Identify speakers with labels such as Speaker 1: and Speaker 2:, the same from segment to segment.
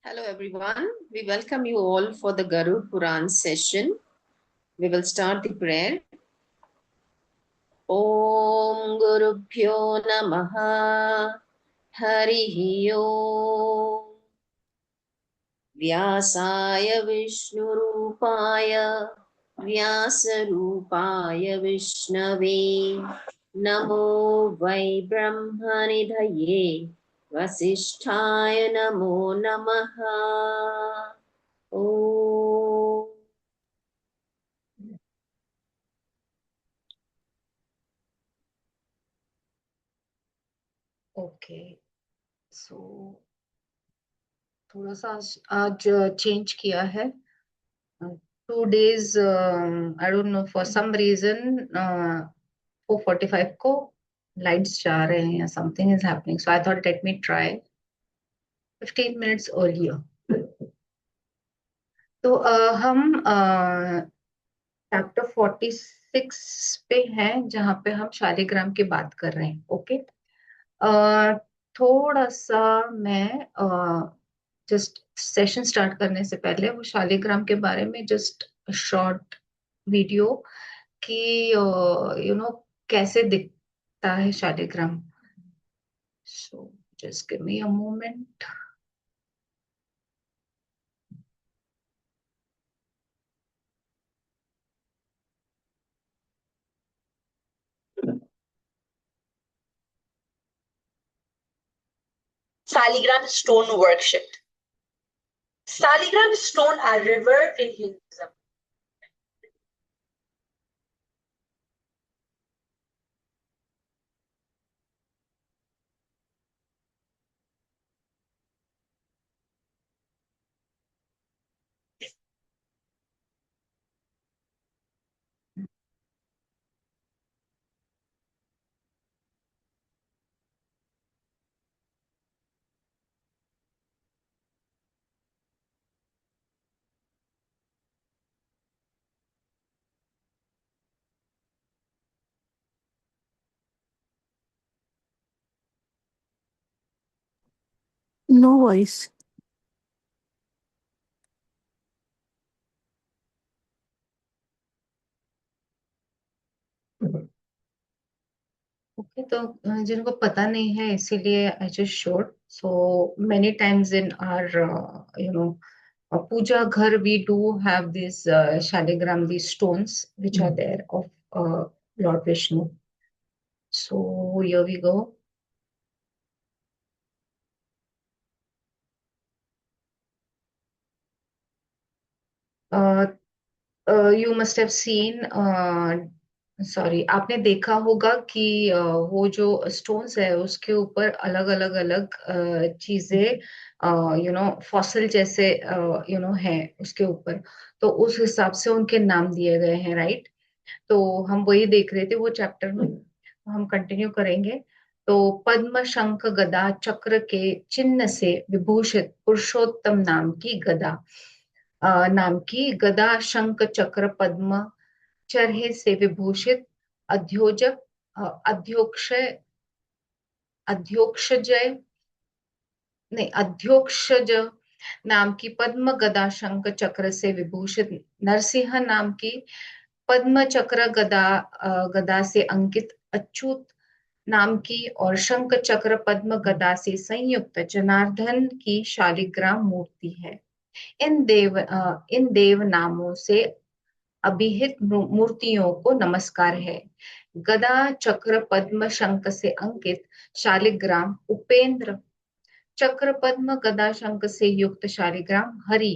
Speaker 1: Hello, everyone. We welcome you all for the Garud Puran session. We will start the prayer. Om Gurubhyo Namaha Harihi Om Vyasaya Vishnurupaya Vyasarupaya Vishnave Namo Vai Brahmanidhaye Vasisthaya Namo Namaha Om.
Speaker 2: Okay so थोड़ा सा आज change किया है 2 days I don't know for some reason 4:45 को lights जा रहे हैं या something is happening so I thought let me try 15 minutes earlier तो हम चैप्टर 46 पे हैं जहाँ पे हम शालिग्राम की बात कर रहे हैं ओके थोड़ा सा मैं जस्ट सेशन स्टार्ट करने से पहले वो शालिग्राम के बारे में जस्ट शॉर्ट वीडियो कि कैसे दिखता है Shaligram so just give me a moment
Speaker 3: Saligram stone worship. Saligram stone are revered in Hinduism.
Speaker 4: No voice.
Speaker 2: Okay तो जिनको पता नहीं है इसीलिए I just showed so many times in our you know puja ghar we do have these shaligram these stones which are there of Lord Vishnu so here we go you must have seen sorry आपने देखा होगा कि वो जो stones है उसके ऊपर अलग अलग अलग चीजें फॉसिल जैसे है उसके ऊपर तो उस हिसाब से उनके नाम दिए गए हैं राइट तो हम वही देख रहे थे वो चैप्टर में हम कंटिन्यू करेंगे तो पद्म शंख गदा चक्र के चिन्ह से विभूषित पुरुषोत्तम नाम की गदा शंख चक्र पद्म चरहे से विभूषित अध्योजक अध्योक्षय अध्योक्षजय नहीं अध्योक्षज नाम की पद्म गदा शंख चक्र से विभूषित नरसिंह नाम की पद्म चक्र गदा से अंकित अच्युत नाम की और शंख चक्र पद्म गदा से संयुक्त जनार्दन की शालिग्राम मूर्ति है इन देव नामों से अभिहित मूर्तियों को नमस्कार है गदा चक्र पद्म शंख से अंकित शालिग्राम उपेंद्र चक्र पद्म गदा शंख से युक्त शालिग्राम हरि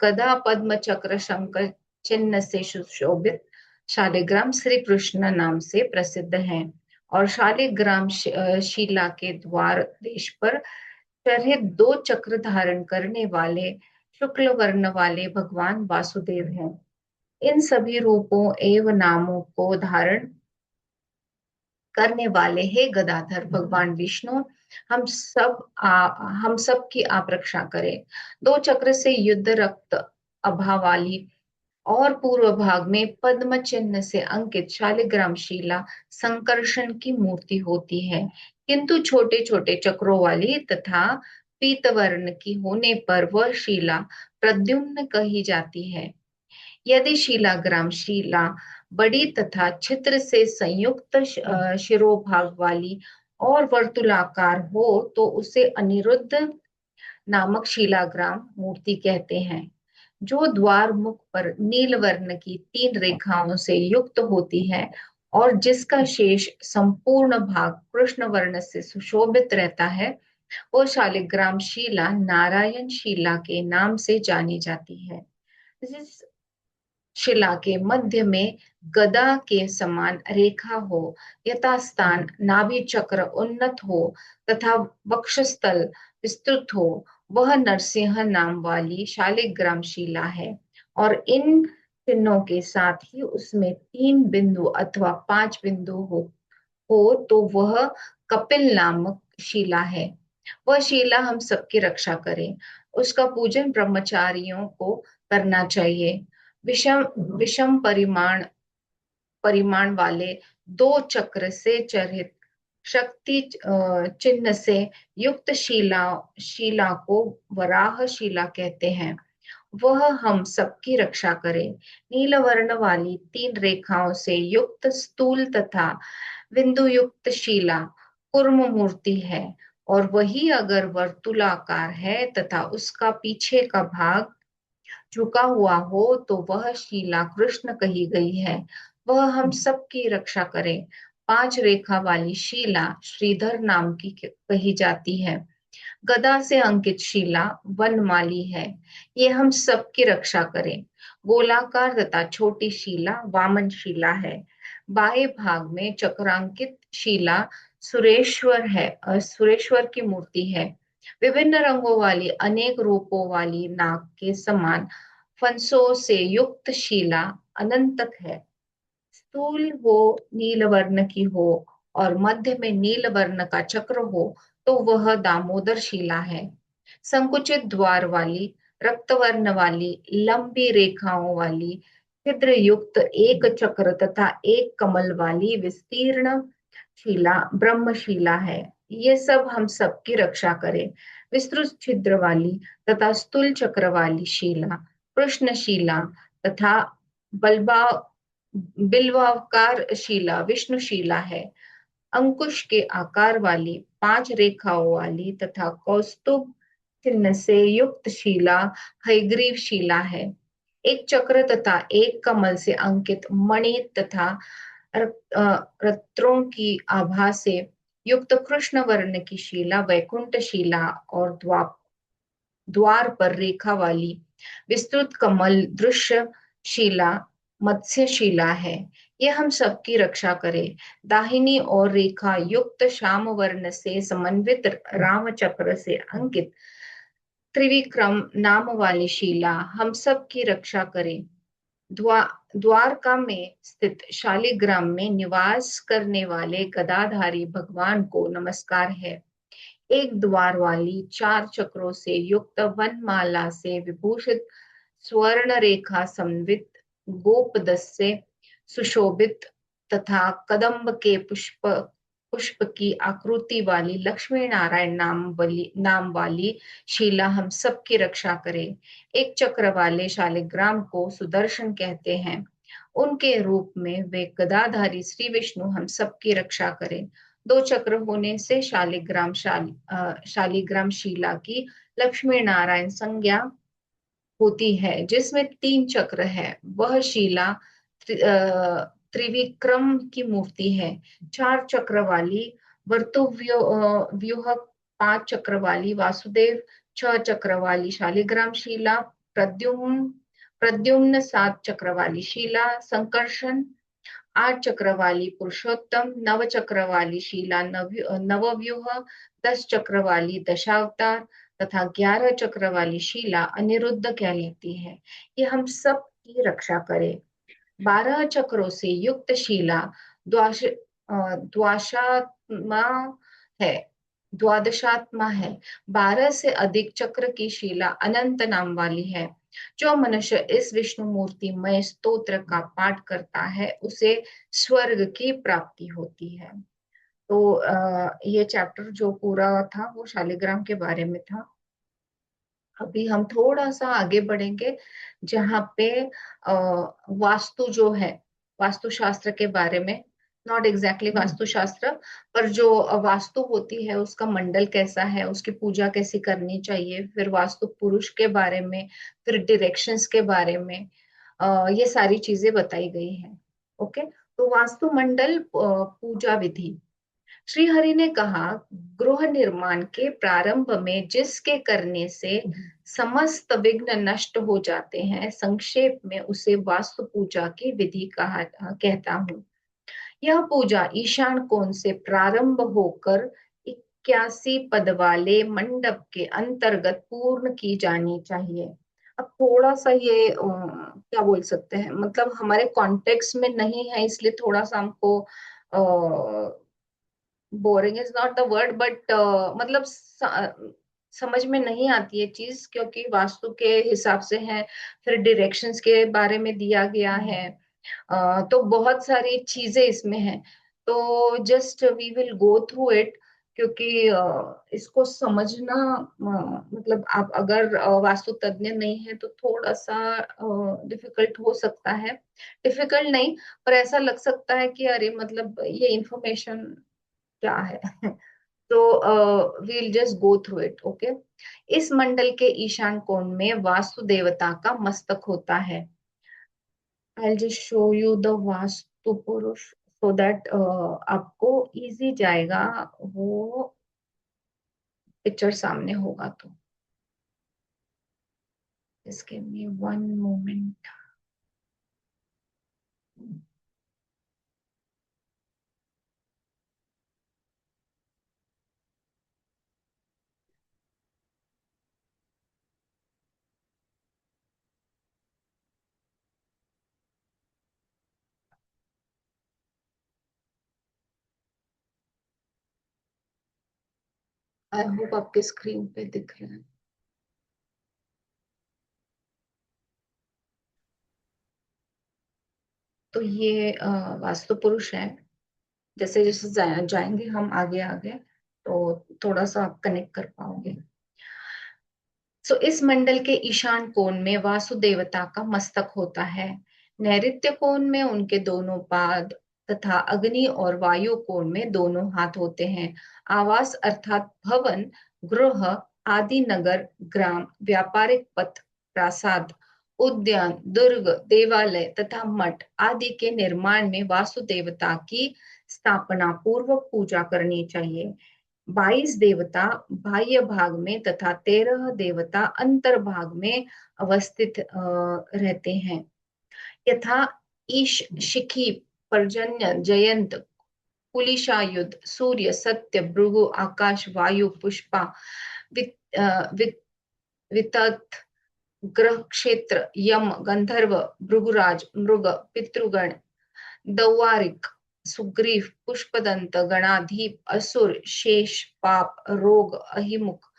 Speaker 2: गदा पद्म चक्र शंख चिन्ह से सुशोभित शालिग्राम श्री कृष्ण नाम से प्रसिद्ध हैं और शालिग्राम शिला के द्वार देश पर चढ़े 2 चक्र धारण करने वाले शुक्ल वर्ण वाले भगवान वासुदेव हैं इन सभी रूपों एवं नामों को धारण करने वाले हे गदाधर भगवान विष्णु हम सब की आप रक्षा करें 2 चक्र से युद्ध रक्त अभाव वाली और पूर्व भाग में पद्म चिन्ह से अंकित शालिग्राम शिला संकर्षण की मूर्ति होती है किंतु छोटे छोटे चक्रों वाली तथा पीतवर्ण की होने पर वह शिला प्रद्युम्न कही जाती है। यदि शिलाग्राम शिला बड़ी तथा छिद्र से संयुक्त शिरोभाग वाली और वर्तुलाकार हो तो उसे अनिरुद्ध नामक शिलाग्राम मूर्ति कहते हैं, जो द्वार मुख पर नील वर्ण की 3 रेखाओं से युक्त होती है और जिसका शेष संपूर्ण भाग कृष्ण वर्ण से सुशोभित रहता है। वो शालिग्राम शिला नारायण शिला के नाम से जानी जाती है। जिस शिला के मध्य में गदा के समान रेखा हो, यथास्थान नाभि चक्र उन्नत हो तथा वक्षस्थल विस्तृत हो, वह नरसिंह नाम वाली शालिग्राम शिला है। और इन चिन्हों के साथ ही उसमें 3 बिंदु अथवा 5 बिंदु हो तो वह कपिल नामक शिला है। वह शिला हम सबकी रक्षा करे। उसका पूजन ब्रह्मचारियों को करना चाहिए। विषम विषम परिमाण वाले 2 चक्र से चरित शक्ति चिन्ह से युक्त शिला को वराह शिला कहते हैं। वह हम सबकी रक्षा करे। नीलवर्ण वाली 3 रेखाओं से युक्त स्थूल तथा बिंदु युक्त शिला कूर्म मूर्ति है, और वही अगर वर्तुलाकार है तथा उसका पीछे का भाग झुका हुआ हो तो वह शिला कृष्ण कही गई है। वह हम सबकी रक्षा करे। 5 रेखा वाली शिला श्रीधर नाम की कही जाती है। गदा से अंकित शिला वनमाली है। ये हम सबकी रक्षा करे। गोलाकार तथा छोटी शिला वामन शिला है। बाएं भाग में चक्रांकित शिला सुरेश्वर की मूर्ति है। विभिन्न रंगों वाली अनेक रूपों वाली नाग के समान फंसों से युक्त शिला अनंतक है। स्थूल हो, नील वर्ण की हो और मध्य में नील वर्ण का चक्र हो तो वह दामोदर शिला है। संकुचित द्वार वाली, रक्तवर्ण वाली, लंबी रेखाओं वाली, छिद्र युक्त एक चक्र तथा एक कमल वाली विस्तीर्ण शिला ब्रह्मशिला है। ये सब हम सबकी रक्षा करे। विस्तृत छिद्र वाली तथा स्थूल चक्र वाली शिला कृष्णशिला तथा बल्बा बिल्वाकार शिला विष्णुशिला है। अंकुश के आकार वाली 5 रेखाओं वाली तथा कौस्तुभ चिन्ह से युक्त शिला हयग्रीव शिला है। एक चक्र तथा एक कमल से अंकित मणि तथा रत्नों की आभा से युक्त कृष्ण वर्ण की शिला वैकुंठ शिला और द्वार पर रेखा वाली विस्तृत कमल दृश्य शिला मत्स्य शिला है। यह हम सबकी रक्षा करे। दाहिनी और रेखा युक्त श्याम वर्ण से समन्वित राम चक्र से अंकित त्रिविक्रम नाम वाली शिला हम सब की रक्षा करे। द्वारका में स्थित शालिग्राम में निवास करने वाले गदाधारी भगवान को नमस्कार है। एक द्वार वाली 4 चक्रों से युक्त वनमाला से विभूषित स्वर्ण रेखा समन्वित गोपदस से सुशोभित तथा कदम्ब के पुष्प की आकृति वाली लक्ष्मी नारायण नाम वाली शिला हम सबकी रक्षा करे। एक चक्र वाले शालिग्राम को सुदर्शन कहते हैं। उनके रूप में वे गदाधारी श्री विष्णु हम सबकी रक्षा करें। 2 चक्र होने से शालिग्राम शिला की लक्ष्मी नारायण संज्ञा होती है। जिसमें 3 चक्र है वह शिला त्रिविक्रम की मूर्ति है। 4 चक्र वाली व्यूह 5 चक्र वाली वासुदेव, 6 चक्र वाली शालिग्राम शिला प्रद्युम्न 7 चक्र वाली शिला संकर्षण, 8 चक्र वाली पुरुषोत्तम, 9 चक्र वाली शिला नवव्यूह, 10 चक्र वाली दशावतार तथा 11 चक्र वाली शिला अनिरुद्ध कहलाती है। ये हम सब की रक्षा करे। 12 चक्रों से युक्त शिला द्वादशात्मा है। 12 से अधिक चक्र की शिला अनंत नाम वाली है। जो मनुष्य इस विष्णु मूर्तिमय स्तोत्र का पाठ करता है उसे स्वर्ग की प्राप्ति होती है। तो ये चैप्टर जो पूरा था वो शालिग्राम के बारे में था। अभी हम थोड़ा सा आगे बढ़ेंगे जहाँ पे वास्तु जो है, वास्तुशास्त्र के बारे में, नॉट एग्जैक्टली वास्तुशास्त्र, पर जो वास्तु होती है उसका मंडल कैसा है, उसकी पूजा कैसी करनी चाहिए, फिर वास्तु पुरुष के बारे में, फिर डायरेक्शंस के बारे में, ये सारी चीजें बताई गई हैं। ओके, तो वास्तु मंडल पूजा विधि। श्री हरि ने कहा, गृह निर्माण के प्रारंभ में जिसके करने से समस्त विघ्न नष्ट हो जाते हैं, संक्षेप में उसे वास्तु पूजा की विधि कहा कहता हूँ। यह पूजा ईशान कोण से प्रारंभ होकर 81 पद वाले मंडप के अंतर्गत पूर्ण की जानी चाहिए। अब थोड़ा सा ये क्या बोल सकते हैं, मतलब हमारे कॉन्टेक्स्ट में नहीं है, इसलिए थोड़ा सा हमको boring is not the word, but मतलब समझ में नहीं आती है चीज, क्योंकि वास्तु के हिसाब से है, फिर डायरेक्शंस के बारे में दिया गया है, तो बहुत सारी चीजें इसमें हैं। तो just we will go through it, क्योंकि इसको समझना मतलब आप अगर वास्तु तज्ञ नहीं है तो थोड़ा सा डिफिकल्ट हो सकता है। डिफिकल्ट नहीं, पर ऐसा लग सकता है कि अरे मतलब ये इंफॉर्मेशन क्या है। तो we'll just go through it. Okay, इस मंडल के ईशान कोण में वास्तु देवता का मस्तक होता है। I just show you the vastu पुरुष सो दैट आपको इजी जाएगा, वो पिक्चर सामने होगा तो। इसके में 1 मोमेंट। आई होप आपके स्क्रीन पे दिख रहा है। तो ये वास्तु पुरुष है। जैसे जैसे जाएंगे हम आगे आगे तो थोड़ा सा आप कनेक्ट कर पाओगे। इस मंडल के ईशान कोण में वासु देवता का मस्तक होता है। नैऋत्य कोण में उनके दोनों पाद तथा अग्नि और वायु कोण में दोनों हाथ होते हैं। आवास अर्थात भवन, गृह आदि, नगर, ग्राम, व्यापारिक पथ, प्रासाद, उद्यान, दुर्ग, देवालय तथा मठ आदि के निर्माण में वासु देवता की स्थापना पूर्वक पूजा करनी चाहिए। 22 देवता बाह्य भाग में तथा 13 देवता अंतर्भाग में अवस्थित रहते हैं, यथा ईश, शिखी, पर्जन्य, जयंत, कुलिशायुध, सूर्य, सत्य, भृगु, आकाश, वायु, पुष्पा, वित, वित, वितत, ग्रह, क्षेत्र, यम, गंधर्व, भृगुराज, मृग, पितृगण, दौवारिक, सुग्रीव, पुष्पदंत, गणाधीप, असुर, शेष, पाप, रोग, अहिमुख,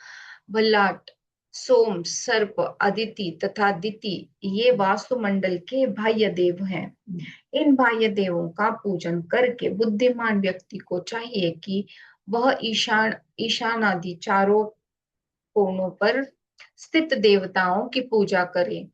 Speaker 2: भल्लाट, सोम, सर्प, अदिति तथा दिति ये वास्तुमंडल के बाह्य देव हैं। इन बाह्य देवों का पूजन करके बुद्धिमान व्यक्ति को चाहिए कि वह ईशान आदि चारों कोणों पर स्थित देवताओं की पूजा करे।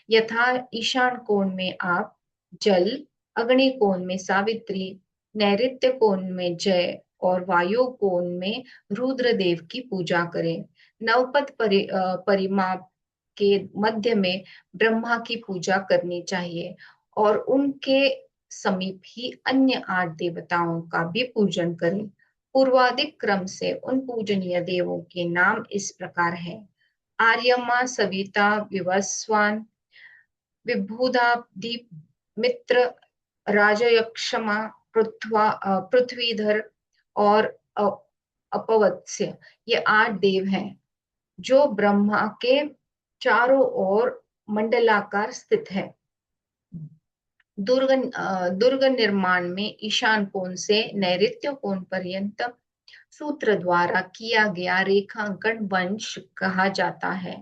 Speaker 2: यथा ईशान कोण में आप जल, अग्नि कोण में सावित्री, नैऋत्य कोण में जय और वायु कोण में रुद्रदेव की पूजा करें। नवपथ परिमाप के मध्य में ब्रह्मा की पूजा करनी चाहिए और उनके समीप ही अन्य 8 देवताओं का भी पूजन करें। पूर्वाधिक क्रम से उन पूजनीय देवों के नाम इस प्रकार है: आर्यमा, सविता, विवस्वान, विभूदादीप, मित्र, राजयक्षमा, पृथ्वीधर और अपवत्स्य। ये 8 देव हैं जो ब्रह्मा के चारों ओर मंडलाकार स्थित है। दुर्ग निर्माण में ईशान कोण से नैऋत्य कोण पर्यंत सूत्र द्वारा किया गया रेखांकन वंश कहा जाता है,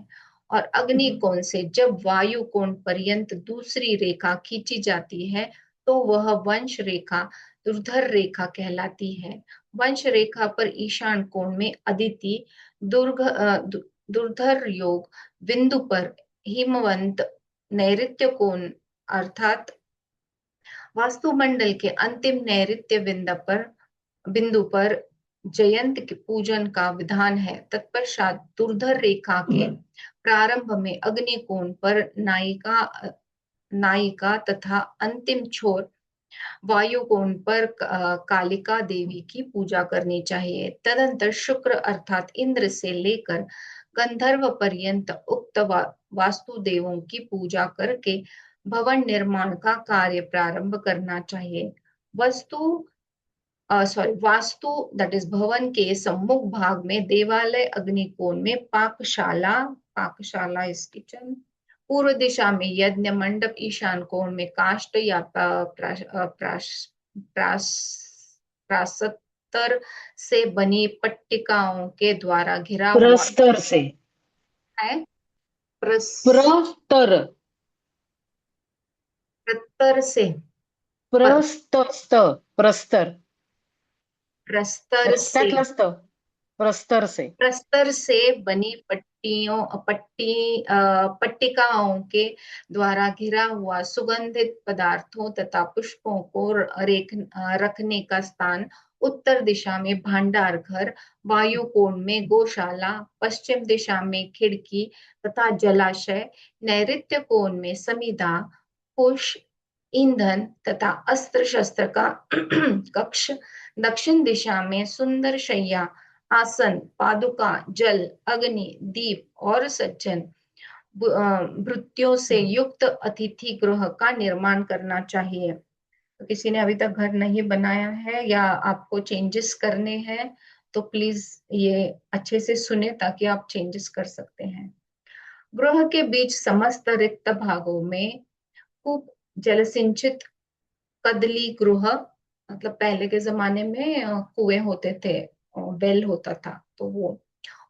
Speaker 2: और अग्नि कोण से जब वायु कोण पर्यंत दूसरी रेखा खींची जाती है तो वह वंश रेखा दुर्धर रेखा कहलाती है। वंश रेखा पर ईशान कोण में अदिति, दुर्धर योग बिंदु पर हिमवंत, नैऋत्य कोण अर्थात वास्तुमंडल के अंतिम नैऋत्य बिंदु पर जयंत के पूजन का विधान है। तत्पश्चात दुर्धर रेखा के प्रारंभ में अग्नि कोण पर नायिका तथा अंतिम छोर वायु कोण पर कालिका देवी की पूजा करनी चाहिए। तदंतर शुक्र अर्थात इंद्र से लेकर गंधर्व पर्यंत उक्त वास्तु देवों की पूजा करके भवन निर्माण का कार्य प्रारंभ करना चाहिए। वास्तु दैट इज भवन के सम्मुख भाग में देवालय अग्निकोण में पाकशाला इज किचन, पूर्व दिशा में यज्ञ मंडप, ईशान कोण में काष्ठ या प्रासत्तर से बनी पट्टिकाओं के द्वारा घिरा हुआ
Speaker 4: प्रस्तर से,
Speaker 2: है।
Speaker 4: प्रस्तर,
Speaker 2: प्रस्तर से,
Speaker 4: प्रस्तर, प्रस्तर,
Speaker 2: प्रस्तर से,
Speaker 4: प्रस्तर से,
Speaker 2: प्रस्तर से बनी पट्टिकाओं के द्वारा घिरा हुआ सुगंधित पदार्थों तथा पुष्पों को रखने का स्थान, उत्तर दिशा में भांडार घर, वायु कोण में गौशाला, पश्चिम दिशा में खिड़की तथा जलाशय, नैऋत्य कोण में समीधा, कुश, ईंधन तथा अस्त्र शस्त्र का कक्ष, दक्षिण दिशा में सुंदर शैया, आसन, पादुका, जल, अग्नि, दीप और सज्जन भृत्यों से युक्त अतिथि गृह का निर्माण करना चाहिए। तो किसी ने अभी तक घर नहीं बनाया है या आपको चेंजेस करने हैं तो प्लीज ये अच्छे से सुने ताकि आप चेंजेस कर सकते हैं। गृह के बीच समस्त रिक्त भागों में खूब जल सिंचित कदली गृह, मतलब पहले के जमाने में कुएं होते थे, वेल होता था तो वो,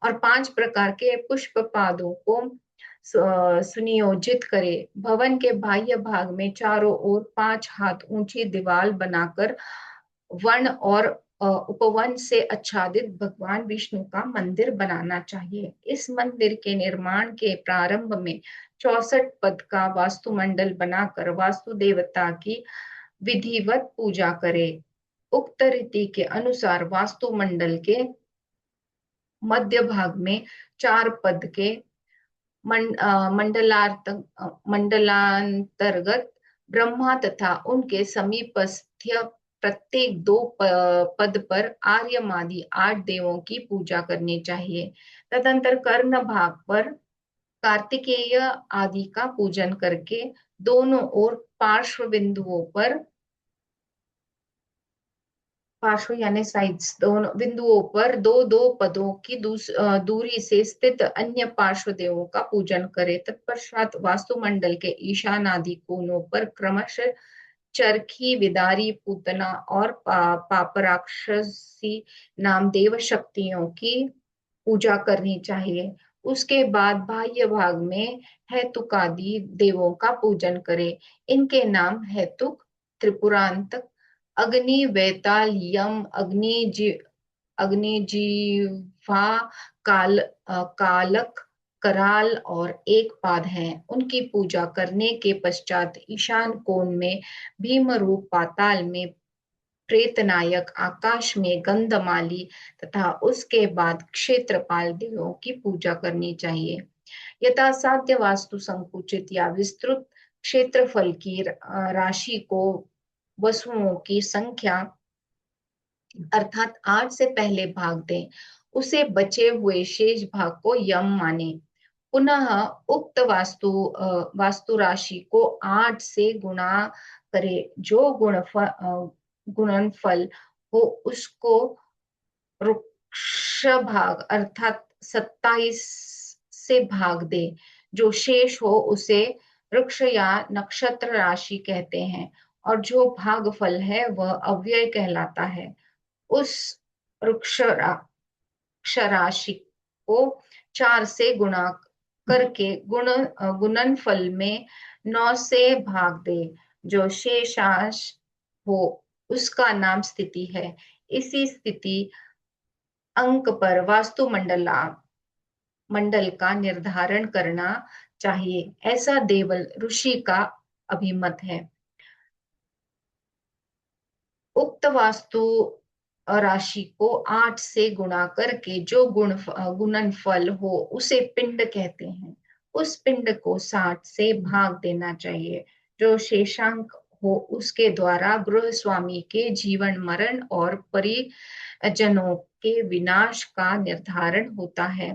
Speaker 2: और 5 प्रकार के पुष्प पादों को सुनियोजित करे। भवन के बाह्य भाग में चारों ओर 5 हाथ ऊंची दीवार बनाकर वन और उपवन से आच्छादित भगवान विष्णु का मंदिर बनाना चाहिए। इस मंदिर के निर्माण के प्रारंभ में 64 पद का वास्तुमंडल बनाकर वास्तु देवता की विधिवत पूजा करे। उक्त रीति के अनुसार वास्तुमंडल के मध्य भाग में 4 पद के मंडलांतर्गत ब्रह्मा तथा उनके समीपस्थ प्रत्येक 2 पद पर आर्यमादि 8 देवों की पूजा करनी चाहिए। तदंतर कर्ण भाग पर कार्तिकेय आदि का पूजन करके दोनों ओर पार्श्व बिंदुओं पर, पार्श्व यानी साइड्स, दोनों बिंदुओं पर 2-2 पदों की दूरी से स्थित अन्य पार्श्व देवों का पूजन करे। तत्पश्चात वास्तुमंडल के ईशान आदि कोनों पर क्रमशः चरखी, विदारी, पूतना और पापराक्षसी नाम देव शक्तियों की पूजा करनी चाहिए। उसके बाद बाह्य भाग में हेतुकादि देवों का पूजन करे। इनके नाम हेतुक, त्रिपुरांतक, अग्नि, वेताल, यम, अग्निजीवा, कालक, कराल और एक पाद हैं। उनकी पूजा करने के पश्चात ईशान कोण में भीमरूप, पाताल में प्रेतनायक, आकाश में गंधमाली तथा उसके बाद क्षेत्रपाल देवों की पूजा करनी चाहिए। यथासाध्य वास्तु संकुचित या विस्तृत क्षेत्रफल की राशि को वसुओं की संख्या अर्थात 8 से पहले भाग दें, उसे बचे हुए शेष भाग को यम माने। पुनः उक्त वास्तु राशि को 8 से गुणा करे, जो गुणनफल हो उसको वृक्ष भाग अर्थात 27 से भाग दे, जो शेष हो उसे वृक्ष या नक्षत्र राशि कहते हैं, और जो भागफल है वह अव्यय कहलाता है। उस वृक्ष राशि को 4 से गुणा करके गुणनफल में 9 से भाग दे, जो शेषांश हो उसका नाम स्थिति है। इसी स्थिति अंक पर मंडल का निर्धारण करना चाहिए, ऐसा देवल ऋषि का अभिमत है। उक्त वास्तु राशि को 8 से गुणा करके जो गुणनफल हो उसे पिंड कहते हैं। उस पिंड को 60 से भाग देना चाहिए। जो शेषांक हो उसके द्वारा गृह स्वामी के जीवन मरण और परिजनों के विनाश का निर्धारण होता है।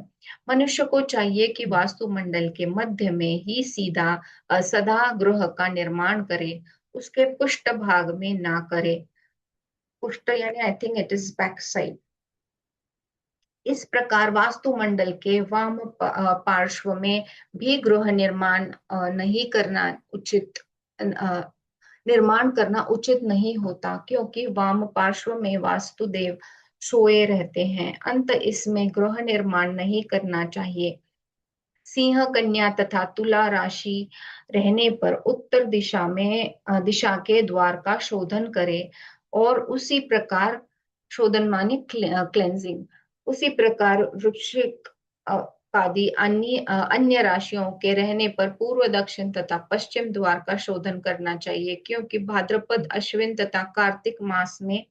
Speaker 2: मनुष्य को चाहिए कि वास्तुमंडल के मध्य में ही सदा गृह का निर्माण करे, उसके पुष्ट भाग में ना करे। पुष्ट यानी I think it is back side. इस प्रकार वास्तुमंडल के वाम पार्श्व में भी गृह निर्माण करना उचित नहीं होता, क्योंकि वाम पार्श्व में वास्तुदेव सोए रहते हैं। अंत इसमें गृह निर्माण नहीं करना चाहिए। सिंह, कन्या तथा तुला राशि रहने पर उत्तर दिशा के द्वार का शोधन करे, और उसी प्रकार शोधन माने क्लेंजिंग। उसी प्रकार वृश्चिक आदि अन्य राशियों के रहने पर पूर्व, दक्षिण तथा पश्चिम द्वार का शोधन करना चाहिए, क्योंकि भाद्रपद, अश्विन तथा कार्तिक मास में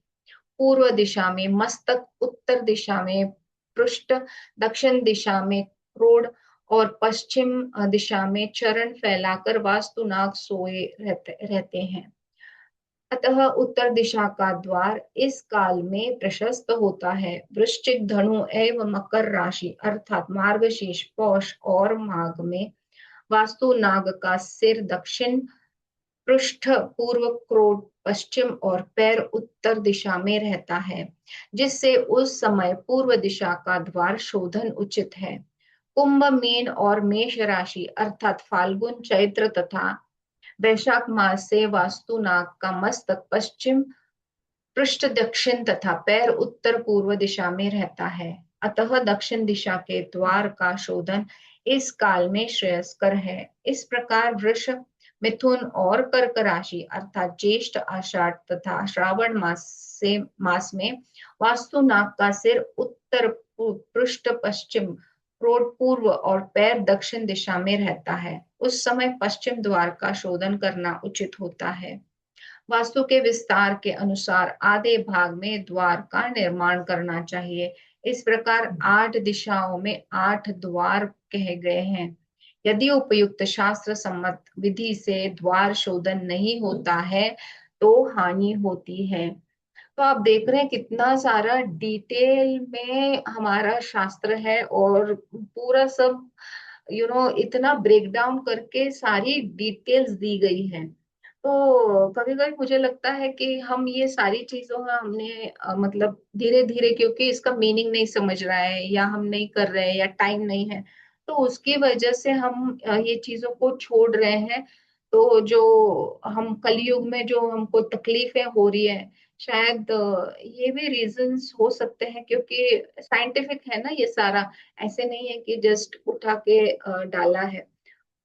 Speaker 2: पूर्व दिशा में मस्तक, उत्तर दिशा में पृष्ठ, दक्षिण दिशा में क्रोड़ और पश्चिम दिशा में चरण फैलाकर वास्तुनाग सोए रहते हैं। अतः उत्तर दिशा का द्वार इस काल में प्रशस्त होता है। वृश्चिक, धनु एवं मकर राशि अर्थात मार्गशीर्ष, पौष और माघ में वास्तु नाग का सिर दक्षिण, पृष्ठ पूर्व, क्रोध पश्चिम और पैर उत्तर दिशा में रहता है, जिससे उस समय पूर्व दिशा का द्वार शोधन उचित है। कुंभ, मीन और मेष राशि अर्थात फाल्गुन, चैत्र तथा वैशाख मास से वास्तु नाग का मस्तक पश्चिम, पृष्ठ दक्षिण तथा पैर उत्तर पूर्व दिशा में रहता है। अतः दक्षिण दिशा के द्वार का शोधन इस काल में श्रेयस्कर है। इस प्रकार वृष, मिथुन और कर्क राशि अर्थात ज्येष्ठ, आषाढ़ तथा श्रावण मास में वास्तु नाग का सिर उत्तर, पृष्ठ पश्चिम, क्रोध पूर्व और पैर दक्षिण दिशा में रहता है। उस समय पश्चिम द्वार का शोधन करना उचित होता है। वास्तु के विस्तार के अनुसार आधे भाग में द्वार का निर्माण करना चाहिए। इस प्रकार 8 दिशाओं में 8 द्वार कहे गए हैं। यदि उपयुक्त शास्त्र सम्मत विधि से द्वार शोधन नहीं होता है तो हानि होती है। तो आप देख रहे हैं कितना सारा डिटेल में हमारा शास्त्र है, और पूरा सब इतना ब्रेक डाउन करके सारी डिटेल्स दी गई है। तो कभी कभी मुझे लगता है कि हम ये सारी चीजों में हमने मतलब धीरे धीरे, क्योंकि इसका मीनिंग नहीं समझ रहा है या हम नहीं कर रहे हैं या टाइम नहीं है, तो उसकी वजह से हम ये चीजों को छोड़ रहे हैं। तो जो हम कलयुग में जो हमको तकलीफें हो रही है, शायद ये भी रीजंस हो सकते हैं, क्योंकि साइंटिफिक है ना ये सारा। ऐसे नहीं है कि जस्ट उठा के डाला है।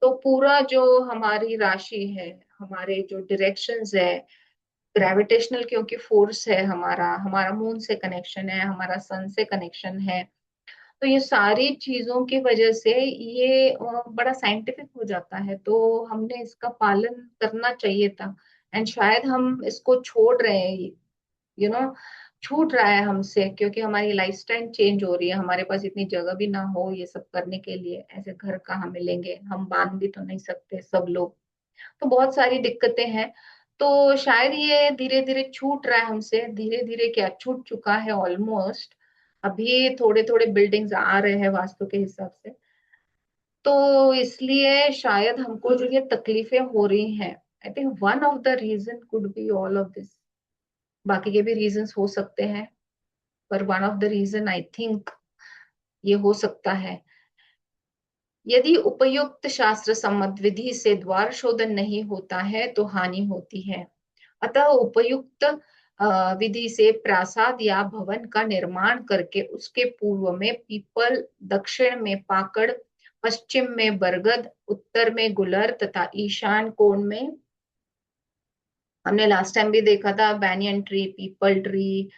Speaker 2: तो पूरा जो हमारी राशि है, हमारे जो डायरेक्शंस है, ग्रेविटेशनल क्योंकि फोर्स है, हमारा हमारा मून से कनेक्शन है, हमारा सन से कनेक्शन है, तो ये सारी चीजों की वजह से ये बड़ा साइंटिफिक हो जाता है। तो हमने इसका पालन करना चाहिए था, एंड शायद हम इसको छोड़ रहे हैं, यू नो छूट रहा है हमसे, क्योंकि हमारी लाइफस्टाइल चेंज हो रही है। हमारे पास इतनी जगह भी ना हो ये सब करने के लिए, ऐसे घर कहाँ मिलेंगे, हम बांध भी तो नहीं सकते सब लोग। तो बहुत सारी दिक्कतें हैं। तो शायद ये धीरे धीरे छूट रहा है हमसे, धीरे धीरे क्या छूट चुका है ऑलमोस्ट। अभी थोड़े थोड़े बिल्डिंग्स आ रहे हैं वास्तु के हिसाब से। तो इसलिए शायद हमको जो ये तकलीफें हो रही हैं, I think one of the reason could be all of this. बाकी के भी रीजंस हो सकते हैं, पर one of the reason I think ये हो सकता है। यदि उपयुक्त शास्त्र सम्मत विधि से द्वार शोधन नहीं होता है तो हानि होती है। अतः उपयुक्त विधि से प्रासाद या भवन का निर्माण करके उसके पूर्व में पीपल, दक्षिण में पाकड़, पश्चिम में बरगद, उत्तर में गुलर तथा ईशान कोण में हमने लास्ट टाइम भी देखा था, बैनियन ट्री, पीपल ट्री,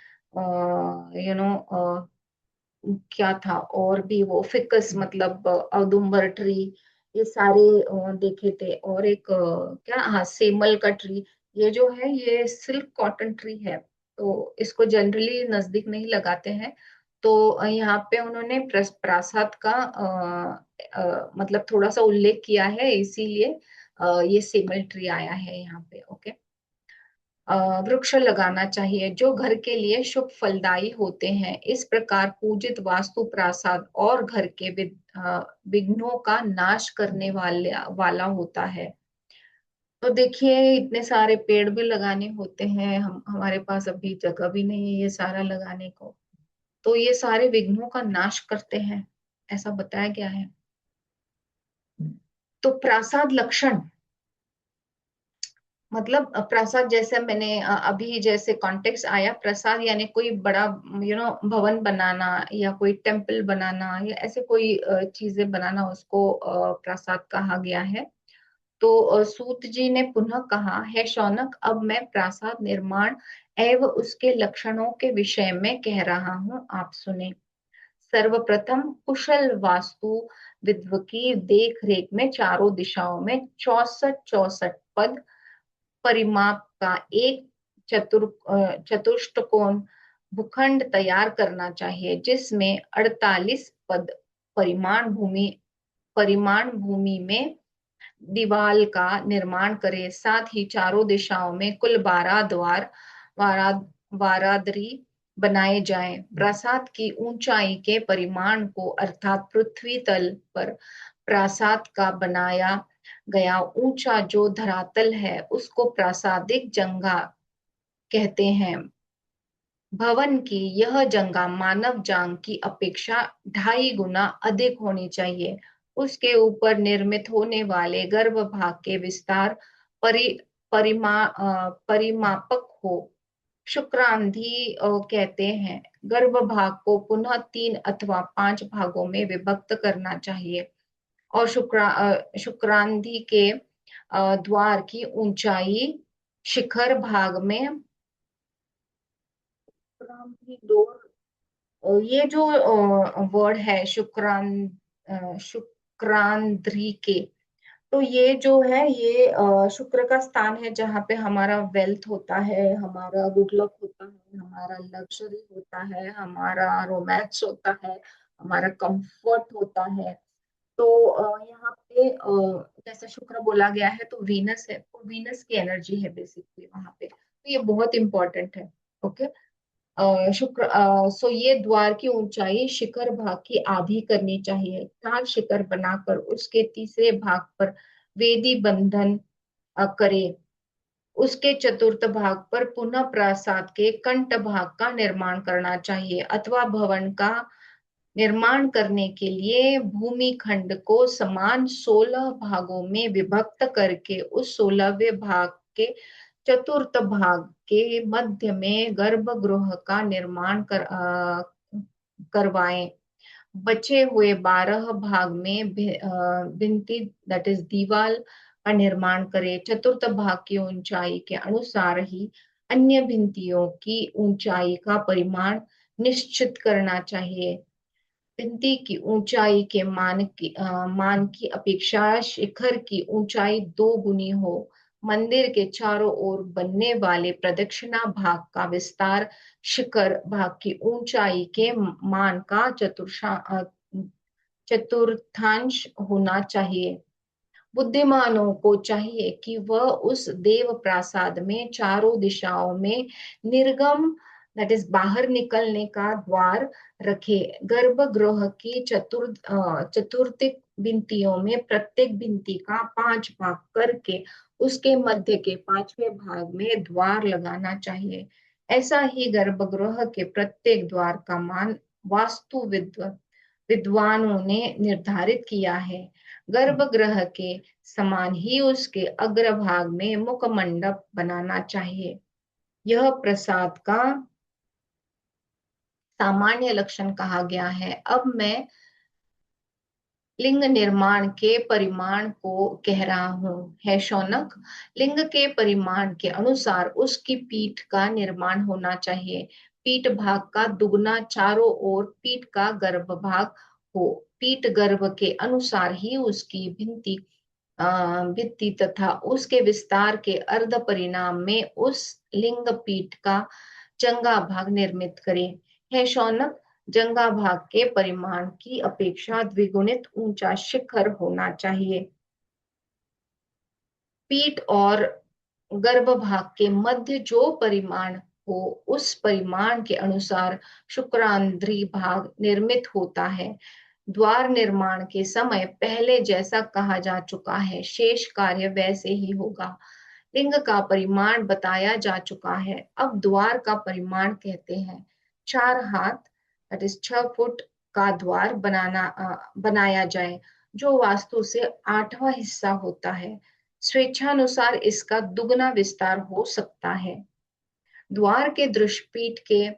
Speaker 2: क्या था और भी, वो फिकस मतलब औदुंबर ट्री, ये सारे देखे थे। और एक क्या, हाँ, सेमल का ट्री। ये जो है ये सिल्क कॉटन ट्री है, तो इसको जनरली नजदीक नहीं लगाते हैं। तो यहाँ पे उन्होंने प्रासाद का मतलब थोड़ा सा उल्लेख किया है, इसीलिए ये सेमल ट्री आया है यहाँ पे। ओके। वृक्ष लगाना चाहिए जो घर के लिए शुभ फलदायी होते हैं। इस प्रकार पूजित वास्तु प्रासाद और घर के विघ्नों का नाश करने वाला होता है। तो देखिए, इतने सारे पेड़ भी लगाने होते हैं, हम हमारे पास अभी जगह भी नहीं है ये सारा लगाने को। तो ये सारे विघ्नों का नाश करते हैं, ऐसा बताया गया है। तो प्रासाद लक्षण मतलब प्रसाद, जैसे मैंने अभी जैसे कॉन्टेक्स्ट आया, प्रसाद यानी कोई बड़ा भवन बनाना या कोई टेम्पल बनाना या ऐसे कोई चीजें बनाना, उसको प्रसाद कहा गया है। तो सूत जी ने पुनः कहा, है शौनक, अब मैं प्रासाद निर्माण एवं उसके लक्षणों के विषय में कह रहा हूँ, आप सुने। सर्वप्रथम कुशल वास्तु विद्व की देख रेख में चारों दिशाओं में 64 पद परिमाप का एक चतुष्टकोण भूखंड तैयार करना चाहिए, जिसमें 48 पद परिमाण भूमि में दीवाल का निर्माण करे। साथ ही चारों दिशाओं में कुल 12 द्वार वारा वारादरी बनाए जाएं। प्रासाद की ऊंचाई के परिमाण को, अर्थात पृथ्वी तल पर प्रासाद का बनाया गया ऊंचा जो धरातल है, उसको प्रासादिक जंगा कहते हैं। भवन की यह जंगा मानव जांग की अपेक्षा 2.5 गुना अधिक होनी चाहिए। उसके ऊपर निर्मित होने वाले गर्भ भाग के विस्तार परिमापक हो। शुक्रांधी कहते हैं, गर्भ भाग को पुनः 3 अथवा 5 भागों में विभक्त करना चाहिए। और शुक्रांधी के द्वार की ऊंचाई शिखर भाग में, शुक्रांधी डोर, ये जो वर्ड है शुक्रांध्री के, तो ये जो है ये शुक्र का स्थान है, जहाँ पे हमारा वेल्थ होता है, हमारा गुड लक होता है, हमारा लग्जरी होता है, हमारा रोमांस होता है, हमारा कंफर्ट होता है। तो यहाँ पे जैसे शुक्र बोला गया है, तो वीनस है, तो वीनस की एनर्जी है बेसिकली वहां पे, तो ये बहुत इंपॉर्टेंट है। ओके। सो ये द्वार की ऊंचाई शिखर भाग की आधी करनी चाहिए। 4 शिखर बनाकर उसके तीसरे भाग पर वेदी बंधन करे। उसके चतुर्थ भाग पर पुनः प्रासाद के कंठ भाग का निर्माण करना चाहिए, अथवा भवन का निर्माण करने के लिए भूमि खंड को समान 16 भागों में विभक्त करके उस 16वें भाग के चतुर्थ भाग के मध्य में गर्भगृह का निर्माण करवाएं। बचे हुए 12 भाग में भिंती, दैट इज दीवाल का निर्माण करें। चतुर्थ भाग की ऊंचाई के अनुसार ही अन्य भिंतियों की ऊंचाई का परिमाण निश्चित करना चाहिए। भित्ति की ऊंचाई के मान की अपेक्षा शिखर की ऊंचाई 2 गुनी हो। मंदिर के चारों ओर बनने वाले प्रदक्षिणा भाग का विस्तार शिखर भाग की ऊंचाई के मान का चतुर्थांश होना चाहिए। बुद्धिमानों को चाहिए कि वह उस देव प्रासाद में चारों दिशाओं में निर्गम, दैट इज बाहर निकलने का द्वार रखे। गर्भगृह की चतुर्थिक भिंतियों में प्रत्येक भिंति का 5 भाग करके उसके मध्य के 5वें भाग में द्वार लगाना चाहिए। ऐसा ही गर्भगृह के प्रत्येक द्वार का मान विद्वानों ने निर्धारित किया है। गर्भगृह के समान ही उसके अग्रभाग में मुखमंडप बनाना चाहिए। यह प्रसाद का सामान्य लक्षण कहा गया है। अब मैं लिंग निर्माण के परिमाण को कह रहा हूँ, है शौनक। लिंग के परिमाण के अनुसार उसकी पीठ का निर्माण होना चाहिए। पीठ भाग का दुगना चारों ओर पीठ का गर्भ भाग हो। पीठ गर्भ के अनुसार ही उसकी भित्ति तथा उसके विस्तार के अर्ध परिणाम में उस लिंग पीठ का जंगा भाग निर्मित करे। है शौनक, जंगा भाग के परिमाण की अपेक्षा द्विगुणित ऊंचा शिखर होना चाहिए। पीठ और गर्भ भाग के मध्य जो परिमाण हो उस परिमाण के अनुसार शुक्रांध्री भाग निर्मित होता है। द्वार निर्माण के समय पहले जैसा कहा जा चुका है, शेष कार्य वैसे ही होगा। लिंग का परिमाण बताया जा चुका है, अब द्वार का परिमाण कहते हैं। 4 हाथ दैट इज 6 फुट का द्वार बनाया जाए, जो वास्तु से 8वां हिस्सा होता है। स्वेच्छानुसार इसका दुगना विस्तार हो सकता है। द्वार के दृष्टिपीठ के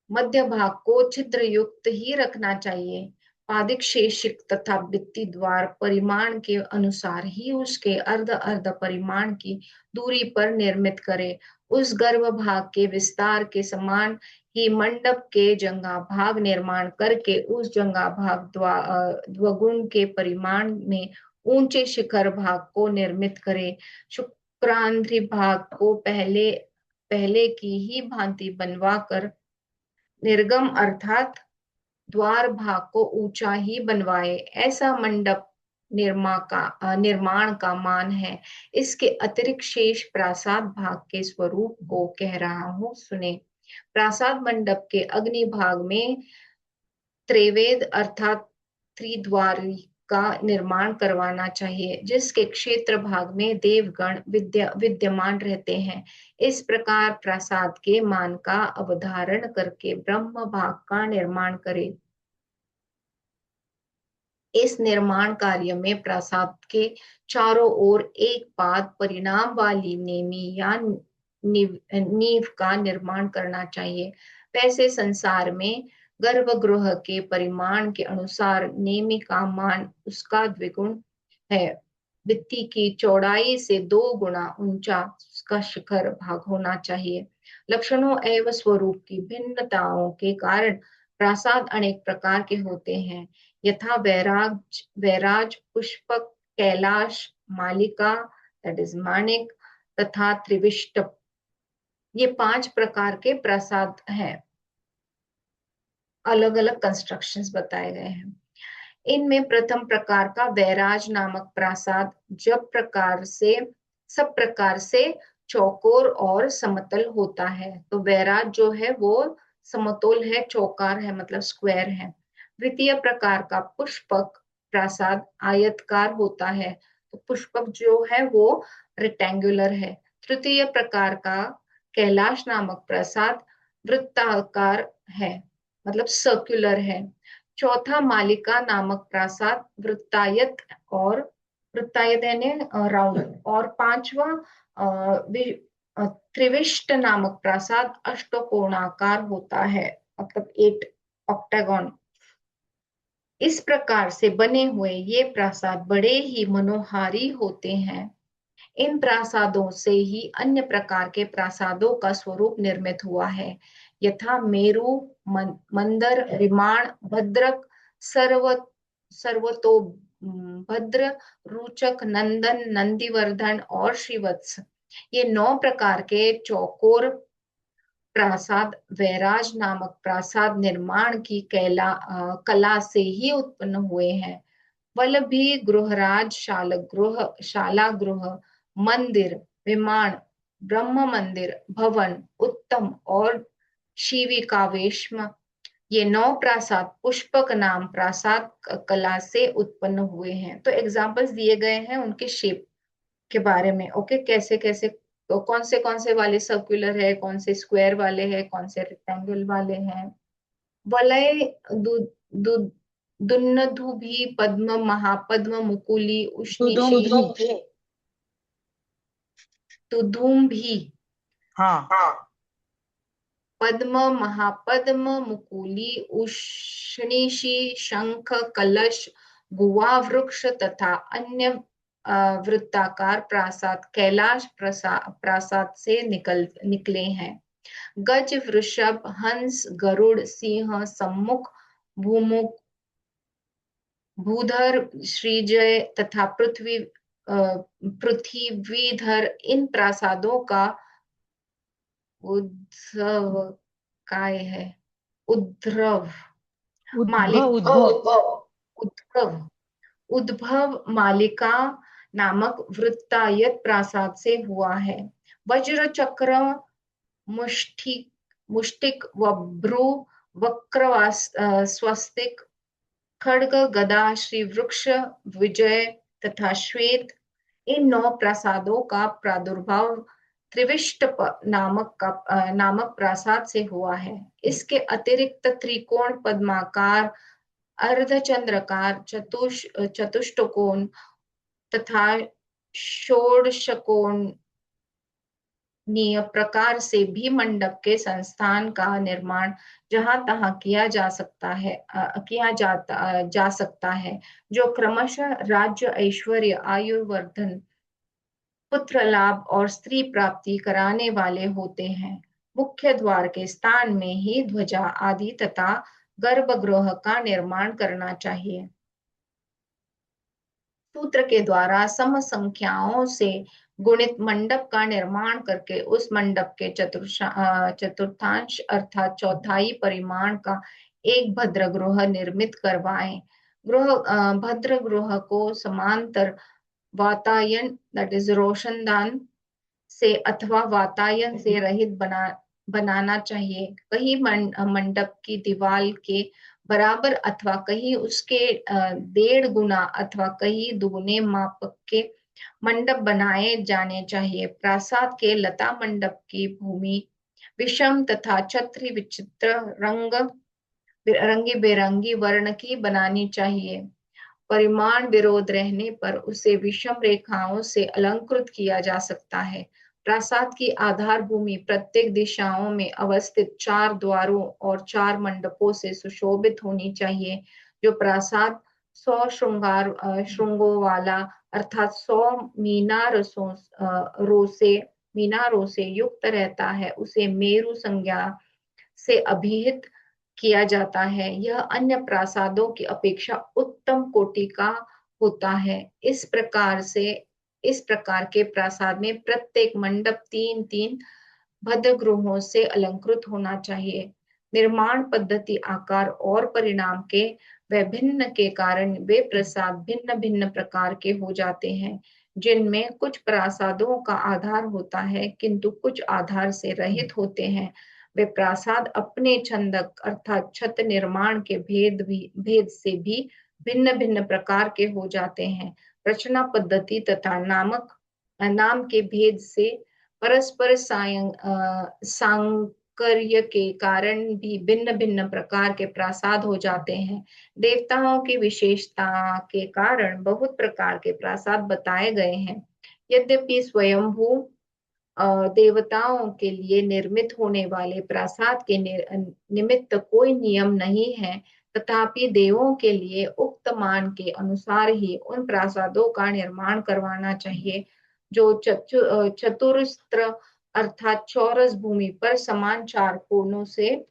Speaker 2: मध्य भाग को छिद्र युक्त ही रखना चाहिए। पादिक शेषिक तथा भित्ति द्वार परिमाण के अनुसार ही उसके अर्ध अर्ध परिमाण की दूरी पर निर्मित करे। उस गर्भ भाग के विस्तार के समान ही मंडप के जंगा भाग निर्माण करके उस जंगा भाग द्विगुण के परिमाण में ऊंचे शिखर भाग को निर्मित करे। शुक्रांध्री भाग को पहले पहले की ही भांति बनवा कर निर्गम अर्थात द्वार भाग को ऊंचा ही बनवाए, ऐसा मंडप निर्माण का मान है। इसके अतिरिक्त शेष प्रासाद भाग के स्वरूप को कह रहा हूँ, सुने। प्रासाद मंडप के अग्नि भाग में त्रिवेद अर्थात त्रिद्वारी का निर्माण करवाना चाहिए, जिसके क्षेत्र भाग में देवगण विद्यमान रहते हैं। इस प्रकार प्रासाद के मान का अवधारण करके ब्रह्म भाग का निर्माण करे। इस निर्माण कार्य में प्रासाद के चारों ओर एक पाद परिणाम वाली नेमी या नींव का निर्माण करना चाहिए। वैसे संसार में गर्भगृह के परिमाण के अनुसार नेमी का मान उसका द्विगुण है। भित्ति की चौड़ाई से 2 गुना ऊंचा उसका शिखर भाग होना चाहिए। लक्षणों एवं स्वरूप की भिन्नताओं के कारण प्रासाद अनेक प्रकार के होते हैं, यथा वैराज, पुष्पक, कैलाश, मालिका दैट इज माणिक तथा त्रिविष्ट। ये 5 प्रकार के प्रासाद हैं। अलग अलग कंस्ट्रक्शंस बताए गए हैं। इनमें प्रथम प्रकार का वैराज नामक प्रासाद सब प्रकार से चौकोर और समतल होता है। तो वैराज जो है वो समतोल है, चौकार है, मतलब स्क्वायर है। द्वितीय प्रकार का पुष्पक प्रासाद आयतकार होता है, तो पुष्पक जो है वो रेक्टेंगुलर है। तृतीय प्रकार का कैलाश नामक प्रासाद वृत्ताकार है, मतलब सर्कुलर है। चौथा मालिका नामक प्रासाद वृत्तायत यानी राउंड। और पांचवा त्रिविष्ट नामक प्रासाद अष्टकोणाकार होता है, मतलब 8 ऑक्टागन। इस प्रकार से बने हुए ये प्रासाद बड़े ही मनोहारी होते हैं। इन प्रासादों से ही अन्य प्रकार के प्रासादों का स्वरूप निर्मित हुआ है, यथा मेरु, मंदर, विमाण, भद्रक, सर्वतोभद्र, रुचक, नंदन, नंदीवर्धन और श्रीवत्स। ये 9 प्रकार के चौकोर प्रासाद वैराज नामक प्रासाद निर्माण की कला से ही उत्पन्न हुए हैं। वल्लभी, गृहराज, शाला गृह, मंदिर, विमान, ब्रह्म मंदिर, भवन, उत्तम और शिविकावेश्म, ये 9 प्रासाद पुष्पक नाम प्रासाद कला से उत्पन्न हुए हैं। तो एग्जांपल्स दिए गए हैं उनके शेप के बारे में। ओके, कैसे कैसे तो कौन से वाले सर्कुलर है, कौन से स्क्वायर वाले हैं, कौन से रेक्टेंगल वाले हैं। वलय दु, दु, दुन्नधुभी, पद्म, महापद्म, मुकुली, उष्णीषी, तुधुम्भी,
Speaker 4: हाँ,
Speaker 2: पद्म, महापद्म, मुकुली, उष्णीषी, शंख, कलश, गुआ वृक्ष तथा अन्य वृत्ताकार प्रासाद कैलाश प्रासाद से निकले हैं। गज, वृषभ, हंस, गरुड़, सिंह, सम्मुख, भूमुख, भूधर, श्रीजय तथा पृथ्वीधर इन प्रासादों का उद्भव काय है उद्भव मालिक उद्भव उद्भव मालिका नामक वृत्तायत प्रासाद से हुआ है। वज्र, चक्र, मुष्टिक मुष्टिक व भ्रू, वक्र, स्वस्तिक, खड्ग, गदा, श्री वृक्ष, विजय तथा श्वेत इन 9 प्रासादों का प्रादुर्भाव त्रिविष्ट नामक प्रासाद से हुआ है। इसके अतिरिक्त त्रिकोण, पद्माकार, अर्धचंद्राकार, चतुष्टकोण तथा षोडशकोणीय प्रकार से भी मंडप के संस्थान का निर्माण जहां तहां किया जा सकता है, जो क्रमशः राज्य, ऐश्वर्य, आयुर्वर्धन, पुत्र लाभ और स्त्री प्राप्ति कराने वाले होते हैं। मुख्य द्वार के स्थान में ही ध्वजा आदि तथा गर्भगृह का निर्माण करना चाहिए। सूत्र के द्वारा सम संख्याओं से गुणित मंडप का निर्माण करके उस मंडप के चतुर्थांश अर्थात चौथाई परिमाण का एक भद्र गृह निर्मित करवाएं। भद्र गृह को समांतर वातायन दैट इज रोशनदान से अथवा वातायन से रहित बनाना चाहिए। कहीं मंडप की दीवार के बराबर अथवा कहीं उसके 1.5 गुना अथवा कहीं दुगुने माप के मंडप बनाए जाने चाहिए। प्रासाद के लता मंडप की भूमि विषम तथा छत्री विचित्र रंगी बेरंगी वर्ण की बनानी चाहिए। परिमाण विरोध रहने पर उसे विषम रेखाओं से अलंकृत किया जा सकता है। प्रासाद की आधार भूमि प्रत्येक दिशाओं में अवस्थित 4 द्वारों और 4 मंडपों से सुशोभित होनी चाहिए। जो प्रासाद 100 श्रृंगों वाला अर्थात 100 मीनारों से युक्त रहता है, उसे मेरु संज्ञा से अभिहित किया जाता है। यह अन्य प्रासादों की अपेक्षा उत्तम कोटि का होता है। इस प्रकार के प्रासाद में प्रत्येक मंडप 3-3 भद्र गृहों से अलंकृत होना चाहिए। निर्माण पद्धति, आकार और परिणाम के वैभिन्न के कारण वे प्रासाद भिन्न भिन्न प्रकार के हो जाते हैं, जिनमें कुछ प्रासादों का आधार होता है किंतु कुछ आधार से रहित होते हैं। वे प्रासाद अपने छंदक अर्थात छत निर्माण के भेद से भी भिन्न भिन्न प्रकार के हो जाते हैं। रचना पद्धति तथा नाम के भेद से परस्पर सांकर्य के कारण भी भिन्न भिन्न प्रकार के प्रासाद हो जाते हैं। देवताओं की विशेषता के कारण बहुत प्रकार के प्रासाद बताए गए हैं। यद्यपि स्वयंभू देवताओं के लिए निर्मित होने वाले प्रासाद के निमित्त कोई नियम नहीं है, तथापि देवों के लिए उक्त मान के अनुसार ही उन प्रासादों का निर्माण करवाना चाहिए जो चतुरस्त्र अर्थात चौरस भूमि पर समान 4 कोणों से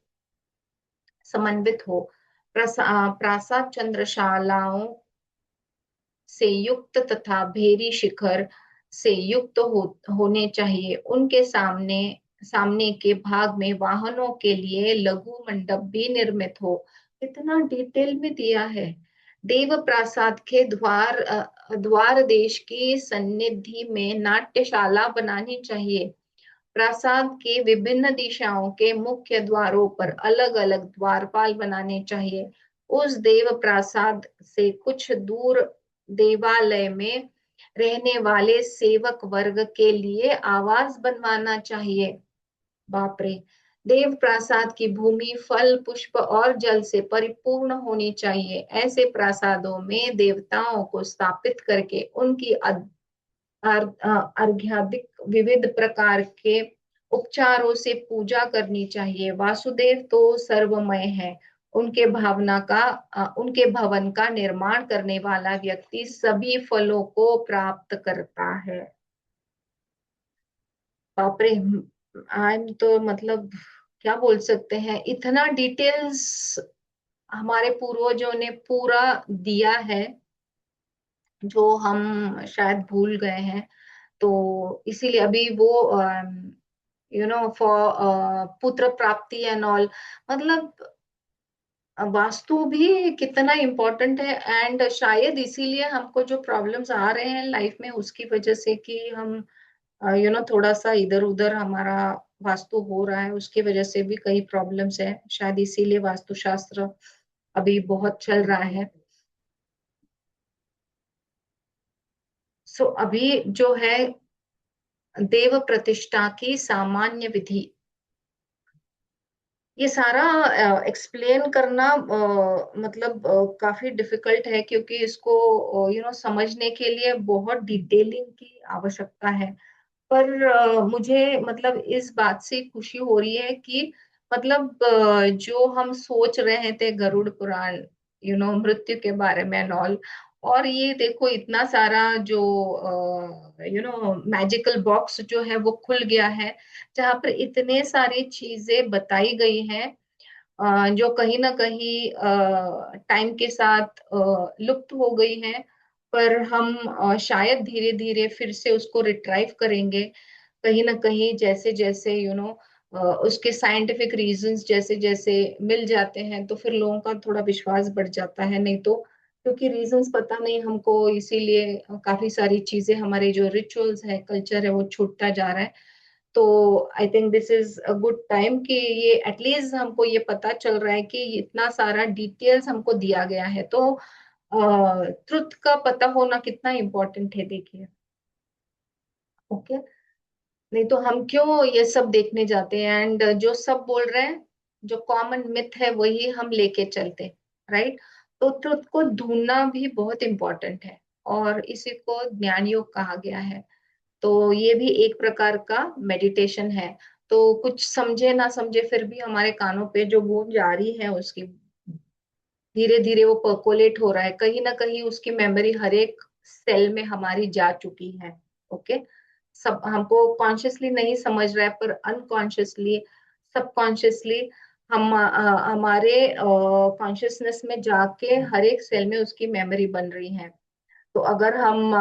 Speaker 2: समन्वित हो। प्रासाद चंद्रशालाओं से युक्त तथा भेरी शिखर से युक्त होने चाहिए। उनके सामने के भाग में वाहनों के लिए लघु मंडप भी निर्मित हो। इतना डिटेल में दिया है। देव प्रासाद के द्वार देश की सन्निधि में नाट्यशाला बनानी चाहिए। प्रासाद के विभिन्न दिशाओं के मुख्य द्वारों पर अलग अलग द्वारपाल बनाने चाहिए। उस देव प्रासाद से कुछ दूर देवालय में रहने वाले सेवक वर्ग के लिए आवास बनवाना चाहिए। बाप रे! देव प्रासाद की भूमि फल, पुष्प और जल से परिपूर्ण होनी चाहिए। ऐसे प्रासादों में देवताओं को स्थापित करके उनकी अर्घ्यादिक विविध प्रकार के उपचारों से पूजा करनी चाहिए। वासुदेव तो सर्वमय है, उनके भवन का निर्माण करने वाला व्यक्ति सभी फलों को प्राप्त करता है। बाप रे, आई तो मतलब क्या बोल सकते हैं, इतना डिटेल्स हमारे पूर्वजों ने पूरा दिया है जो हम शायद भूल गए हैं। तो इसीलिए अभी वो फॉर पुत्र प्राप्ति एंड ऑल, मतलब वास्तु भी कितना इम्पोर्टेंट है। एंड शायद इसीलिए हमको जो प्रॉब्लम्स आ रहे हैं लाइफ में उसकी वजह से कि हम थोड़ा सा इधर उधर हमारा वास्तु हो रहा है, उसकी वजह से भी कई प्रॉब्लम्स है। शायद इसीलिए वास्तुशास्त्र अभी बहुत चल रहा है। सो अभी जो है देव प्रतिष्ठा की सामान्य विधि, ये सारा एक्सप्लेन करना मतलब काफी डिफिकल्ट है, क्योंकि इसको समझने के लिए बहुत डिटेलिंग की आवश्यकता है। पर मुझे मतलब इस बात से खुशी हो रही है कि मतलब जो हम सोच रहे थे गरुड़ पुराण मृत्यु के बारे में एंड ऑल, और ये देखो इतना सारा जो मैजिकल बॉक्स जो है वो खुल गया है, जहाँ पर इतने सारी चीजें बताई गई हैं जो कहीं ना कहीं टाइम के साथ लुप्त हो गई हैं। पर हम शायद धीरे धीरे फिर से उसको रिट्राइव करेंगे कहीं ना कहीं, जैसे जैसे उसके साइंटिफिक रीजंस जैसे जैसे मिल जाते हैं तो फिर लोगों का थोड़ा विश्वास बढ़ जाता है। नहीं तो क्योंकि रीजंस पता नहीं हमको, इसीलिए काफी सारी चीजें, हमारे जो रिचुअल्स है, कल्चर है, वो छूटता जा रहा है। तो I think this is a good time कि ये एटलीस्ट हमको ये पता चल रहा है कि इतना सारा डिटेल्स हमको दिया गया है। तो ट्रुथ का पता होना कितना इम्पोर्टेंट है, देखिए। ओके, नहीं तो हम क्यों ये सब देखने जाते हैं, एंड जो सब बोल रहे हैं, जो कॉमन मिथ है वही हम लेके चलते, राइट। तो ट्रुथ को ढूंढना भी बहुत इम्पोर्टेंट है, और इसी को ज्ञान योग कहा गया है। तो ये भी एक प्रकार का मेडिटेशन है। तो कुछ समझे ना समझे, फिर भी हमारे कानों पे जो गूंज आ रही है उसकी, धीरे धीरे वो पर्कोलेट हो रहा है, कहीं ना कहीं उसकी मेमोरी हर एक सेल में हमारी जा चुकी है। ओके, सब हमको कॉन्शियसली नहीं समझ रहा है, पर अनकॉन्शियसली, सबकॉन्शियसली हम हमारे कॉन्शियसनेस में जाके हर एक सेल में उसकी मेमोरी बन रही है। तो अगर हम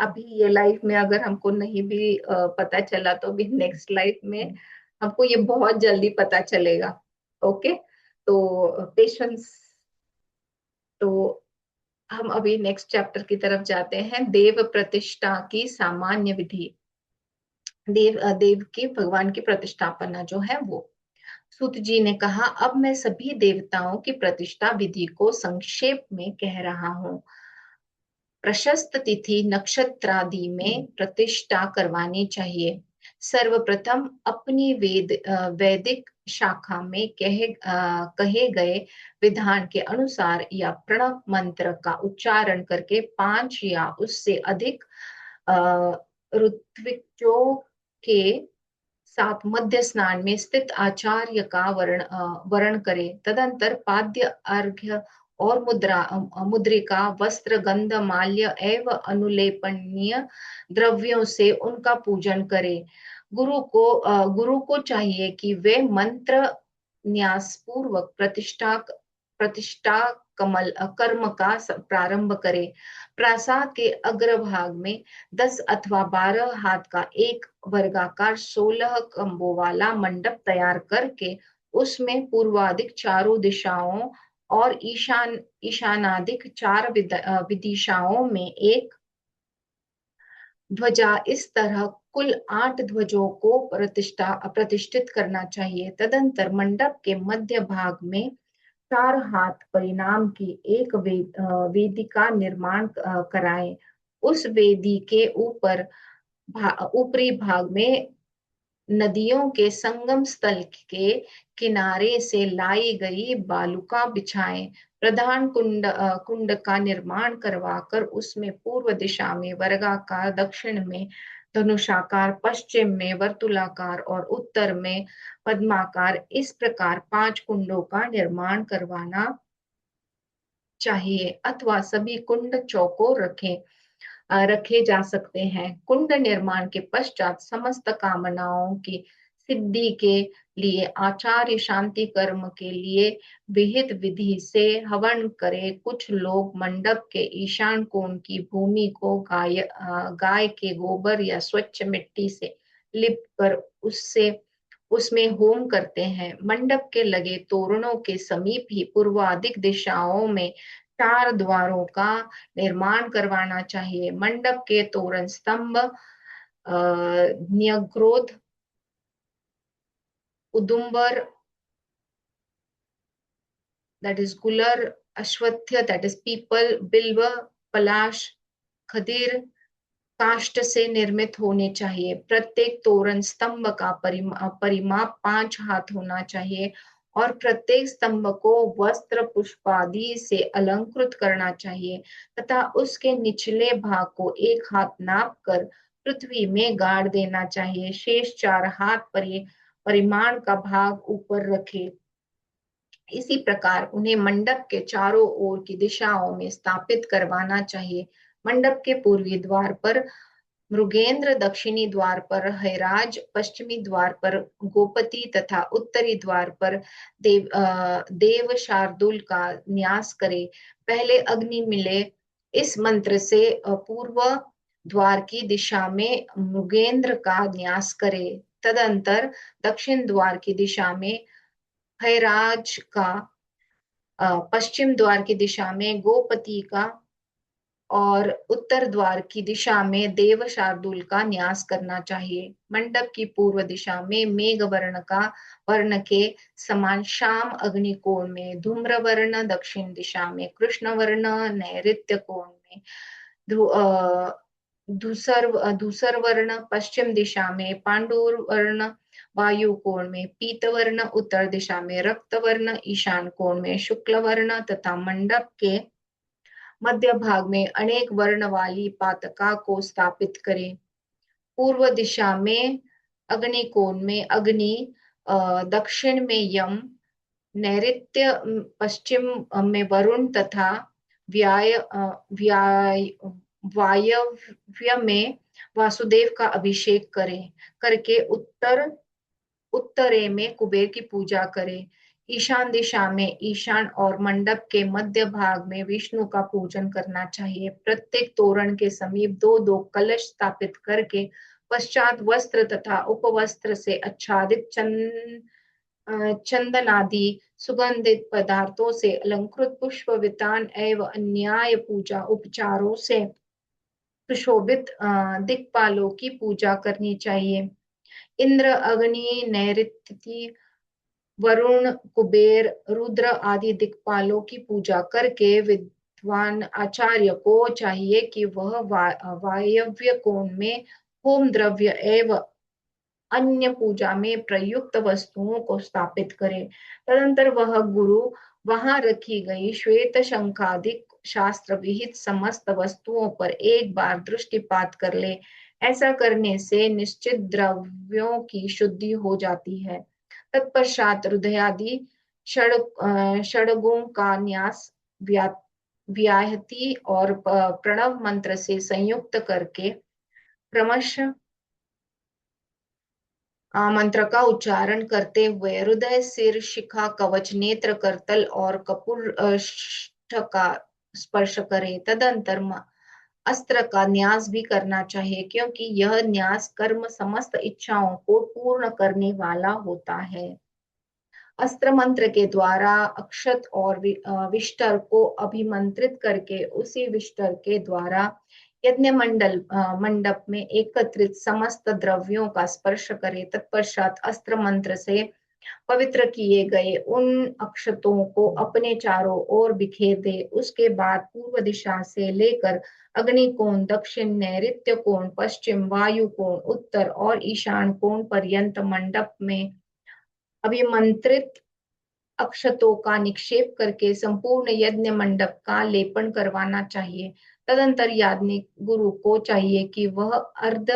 Speaker 2: अभी ये लाइफ में अगर हमको नहीं भी पता चला, तो भी नेक्स्ट लाइफ में हमको ये बहुत जल्दी पता चलेगा। ओके, तो पेशेंस। तो हम अभी नेक्स्ट चैप्टर की तरफ जाते हैं, देव प्रतिष्ठा की सामान्य विधि। देव की, भगवान की प्रतिष्ठापना जो है वो। सूत जी ने कहा, अब मैं सभी देवताओं की प्रतिष्ठा विधि को संक्षेप में कह रहा हूँ। प्रशस्त तिथि नक्षत्रादि में प्रतिष्ठा करवानी चाहिए। सर्वप्रथम अपनी वैदिक शाखा में कहे गए विधान के अनुसार या प्रणव मंत्र का उच्चारण करके 5 या उससे अधिक अ, ऋत्विजों के साथ मध्य स्नान में स्थित आचार्य का वर्ण करे। तदंतर पाद्य, अर्घ्य और मुद्रिका, वस्त्र, गंध, माल्य एवं अनुलेपनीय द्रव्यों से उनका पूजन करे। गुरु को चाहिए कि वे मंत्र न्यास पूर्वक प्रतिष्ठा कमल कर्म का प्रारंभ करे। प्रासाद के अग्रभाग में 10 अथवा 12 हाथ का एक वर्गाकार 16 खंभों वाला मंडप तैयार करके उसमें पूर्वाधिक चारों दिशाओं और ईशानादिक 4 विदिशाओं में एक ध्वजा, इस तरह कुल 8 ध्वजों को प्रतिष्ठित करना चाहिए। तदंतर मंडप के मध्य भाग में 4 हाथ परिणाम की एक वेदी का निर्माण कराएं। उस वेदी के ऊपरी भाग में नदियों के संगम स्थल के किनारे से लाई गई बालुका बिछाएं। प्रधान कुंड का निर्माण करवाकर उसमें पूर्व दिशा में वर्गाकार, दक्षिण में धनुषाकार, पश्चिम में वर्तुलाकार और उत्तर में पद्माकार, इस प्रकार 5 कुंडों का निर्माण करवाना चाहिए, अथवा सभी कुंड चौकोर रखे जा सकते हैं। कुंड निर्माण के पश्चात समस्त कामनाओं की सिद्धि के लिए आचार्य शांति कर्म के लिए विहित विधि से हवन करे। कुछ लोग मंडप के ईशान कोण की भूमि को गाय के गोबर या स्वच्छ मिट्टी से लिप कर उसमें होम करते हैं। मंडप के लगे तोरणों के समीप ही पूर्वाधिक दिशाओं में 4 द्वारों का निर्माण करवाना चाहिए। मंडप के तोरण स्तंभ न्यग्रोध, उदुम्बर, that is गुलर, अश्वत्थ that is पीपल, बिल्व, पलाश, खदीर, काष्ठ से निर्मित होने चाहिए। प्रत्येक तोरण स्तंभ का परिमाप 5 हाथ होना चाहिए और प्रत्येक स्तंभ को वस्त्र पुष्पादि से अलंकृत करना चाहिए तथा उसके निचले भाग को 1 हाथ नाप कर पृथ्वी में गाड़ देना चाहिए। शेष 4 हाथ परिमाण का भाग ऊपर रखे। इसी प्रकार उन्हें मंडप के चारों ओर की दिशाओं में स्थापित करवाना चाहिए। मंडप के पूर्वी द्वार पर मृगेंद्र, दक्षिणी द्वार पर हैराज, पश्चिमी द्वार पर गोपति तथा उत्तरी द्वार पर देव शार्दुल का न्यास करे। पहले अग्नि मिले, इस मंत्र से पूर्व द्वार की दिशा में मृगेंद्र का न्यास करे। तदंतर दक्षिण द्वार की दिशा में हैराज का, पश्चिम द्वार की दिशा में गोपति का और उत्तर द्वार की दिशा में देव शार्दुल का न्यास करना चाहिए। मंडप की पूर्व दिशा में मेघ वर्ण के समान श्याम अग्निकोण में, धूम्र वर्ण दक्षिण दिशा में, कृष्ण वर्ण नैऋत्य कोण में, धूसर वर्ण पश्चिम दिशा में, पांडुर वर्ण वायु कोण में, पीत वर्ण उत्तर दिशा में, रक्त वर्ण ईशान कोण में, शुक्ल वर्ण तथा मंडप के मध्य भाग में अनेक वर्ण वाली पातका को स्थापित करें। पूर्व दिशा में अग्निकोण में अग्नि, दक्षिण में यम, नैऋत्य पश्चिम में वरुण तथा वायव्य में वासुदेव का अभिषेक करके उत्तरे में कुबेर की पूजा करें। ईशान दिशा में ईशान और मंडप के मध्य भाग में विष्णु का पूजन करना चाहिए। प्रत्येक तोरण के समीप 2-2 कलश स्थापित करके पश्चात वस्त्र तथा उपवस्त्र से आच्छादित चंदनादि सुगंधित पदार्थों से अलंकृत पुष्प वितान एवं अन्याय पूजा उपचारों से सुशोभित दिक्पालों की पूजा करनी चाहिए। इंद्र, अग्नि, नैऋत्य, वरुण, कुबेर, रुद्र आदि दिक्पालों की पूजा करके विद्वान आचार्य को चाहिए कि वह वायव्य कोण में होम द्रव्य एवं अन्य पूजा में प्रयुक्त वस्तुओं को स्थापित करे। तदंतर वह गुरु वहां रखी गई श्वेत शंखादिक शास्त्र विहित समस्त वस्तुओं पर एक बार दृष्टिपात कर ले। ऐसा करने से निश्चित द्रव्यों की शुद्धि हो जाती है। तत्पश्चात हृदयादि षड्गों का न्यास व्याहति और प्रणव मंत्र से संयुक्त करके क्रमशः मंत्र का उच्चारण करते हुए हृदय, सिर, शिखा, कवच, नेत्र, करतल और कपूर का स्पर्श करे। तदंतर अस्त्र का न्यास भी करना चाहिए, क्योंकि यह न्यास कर्म समस्त इच्छाओं को पूर्ण करने वाला होता है। अस्त्र मंत्र के द्वारा अक्षत और विष्टर को अभिमंत्रित करके उसी विष्टर के द्वारा यज्ञ मंडप में एकत्रित समस्त द्रव्यों का स्पर्श करे। तत्पश्चात अस्त्र मंत्र से पवित्र किए गए उन अक्षतों को अपने चारों ओर बिखेर दे। उसके बाद पूर्व दिशा से लेकर अग्नि कोण, दक्षिण, नैऋत्य कोण, पश्चिम, वायु कोण, उत्तर और ईशान कोण पर्यंत मंडप में अभिमंत्रित अक्षतों का निक्षेप करके संपूर्ण यज्ञ मंडप का लेपन करवाना चाहिए। तदंतर याज्ञनिक गुरु को चाहिए कि वह अर्ध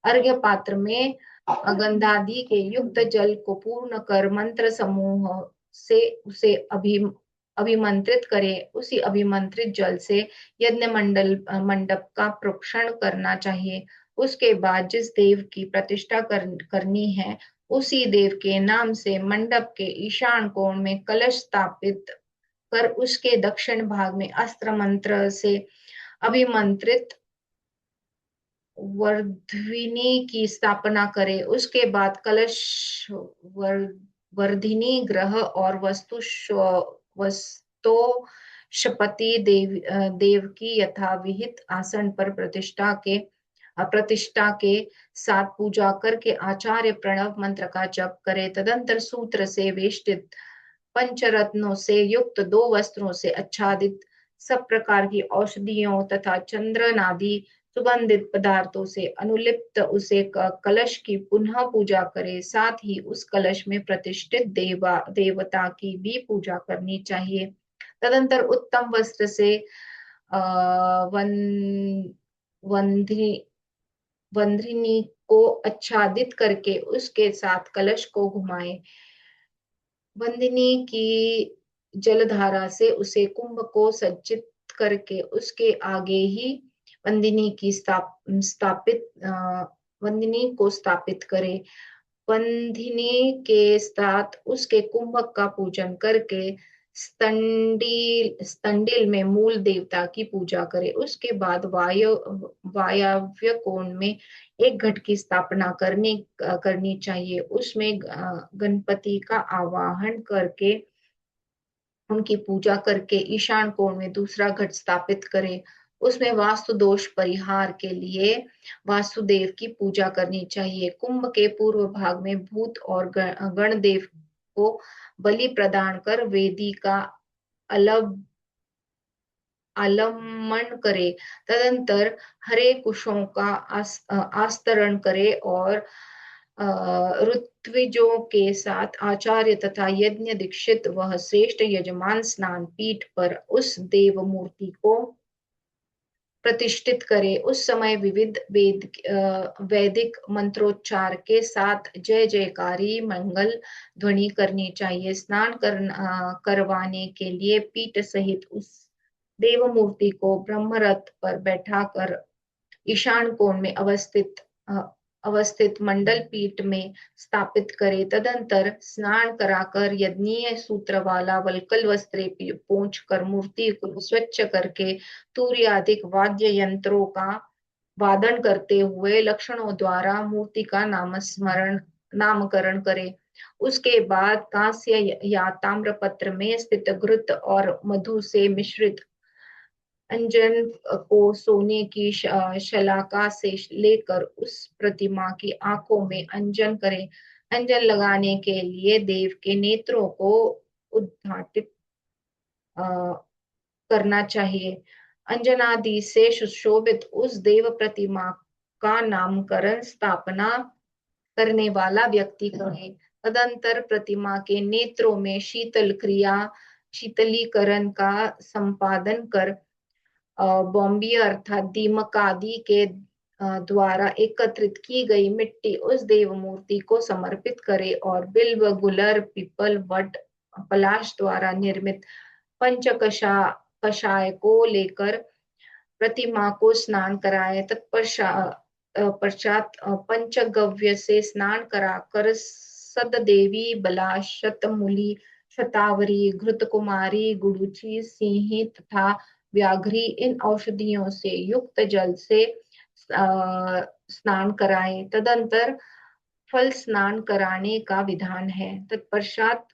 Speaker 2: अर्घ्य पात्र में गंधादि के युक्त जल को पूर्ण कर मंत्र समूह से उसे अभिमंत्रित करे। उसी अभिमंत्रित जल से यज्ञ मंडप का प्रोक्षण करना चाहिए। उसके बाद जिस देव की प्रतिष्ठा करनी है उसी देव के नाम से मंडप के ईशान कोण में कलश स्थापित कर उसके दक्षिण भाग में अस्त्र मंत्र से अभिमंत्रित वर्धिनी की स्थापना करे। उसके बाद कलश वर्धिनी ग्रह और वस्तुषपति देव की यथाविहित आसन पर प्रतिष्ठा के साथ पूजा करके आचार्य प्रणव मंत्र का जप करे। तदंतर सूत्र से वेष्टित पंचरत्नों से युक्त 2 वस्त्रों से आच्छादित सब प्रकार की औषधियों तथा चंद्रनादि सुगंधित पदार्थों से अनुलिप्त उसे कलश की पुनः पूजा करे। साथ ही उस कलश में प्रतिष्ठित देवता की भी पूजा करनी चाहिए। तदंतर उत्तम वस्त्र से वंध्रिनी को आच्छादित करके उसके साथ कलश को घुमाए। वंदिनी की जलधारा से उसे कुंभ को सज्जित करके उसके आगे ही वंदिनी को स्थापित करे। वंदिनी के साथ उसके कुंभक का पूजन करके स्तंडिल में मूल देवता की पूजा करे। उसके बाद वायव्य कोण में एक घट की स्थापना करनी चाहिए। उसमें गणपति का आवाहन करके उनकी पूजा करके ईशान कोण में दूसरा घट स्थापित करे। उसमें वास्तु दोष परिहार के लिए वासुदेव की पूजा करनी चाहिए। कुंभ के पूर्व भाग में भूत और गणदेव को बलि प्रदान कर वेदी का आलम्बन करे। तदंतर हरे कुशों का आस्तरण करे और ऋत्विजों के साथ आचार्य तथा यज्ञ दीक्षित वह श्रेष्ठ यजमान स्नान पीठ पर उस देव मूर्ति को प्रतिष्ठित करे। उस समय विविध वैदिक मंत्रोच्चार के साथ जय जयकारी मंगल ध्वनि करनी चाहिए। स्नान करवाने के लिए पीठ सहित उस देव मूर्ति को ब्रह्मरथ पर बैठाकर ईशान कोण में अवस्थित मंडल पीठ में स्थापित करे। तदंतर स्नान कराकर यज्ञीय सूत्र वाला वल्कल वस्त्रे पोंछ कर मूर्ति को स्वच्छ करके तूर्य आदि वाद्य यंत्रों का वादन करते हुए लक्षणों द्वारा मूर्ति का नामकरण करे। उसके बाद कांस्य या ताम्रपत्र में स्थित घृत और मधु से मिश्रित अंजन को सोने की शलाका से लेकर उस प्रतिमा की आंखों में अंजन करें। अंजन लगाने के लिए देव के नेत्रों को उद्घाटित करना चाहिए। अंजनादि से सुशोभित उस देव प्रतिमा का नामकरण स्थापना करने वाला व्यक्ति करे। तदंतर प्रतिमा के नेत्रों में शीतलीकरण का संपादन कर बॉम्बी अर्थात दीमक आदि के द्वारा एकत्रित की गई मिट्टी उस देव मूर्ति को समर्पित करे और बिल्व गुलर पीपल वट पलाश द्वारा निर्मित कषाय को लेकर प्रतिमा को स्नान कराए। तत्पश्चात पंचगव्य से स्नान कराकर सददेवी बला शतमूली शतावरी घृत कुमारी गुडुची सिंही तथा व्याघ्री इन औषधियों से युक्त जल से स्नान कराए। तदंतर फल स्नान कराने का विधान है। तत्पश्चात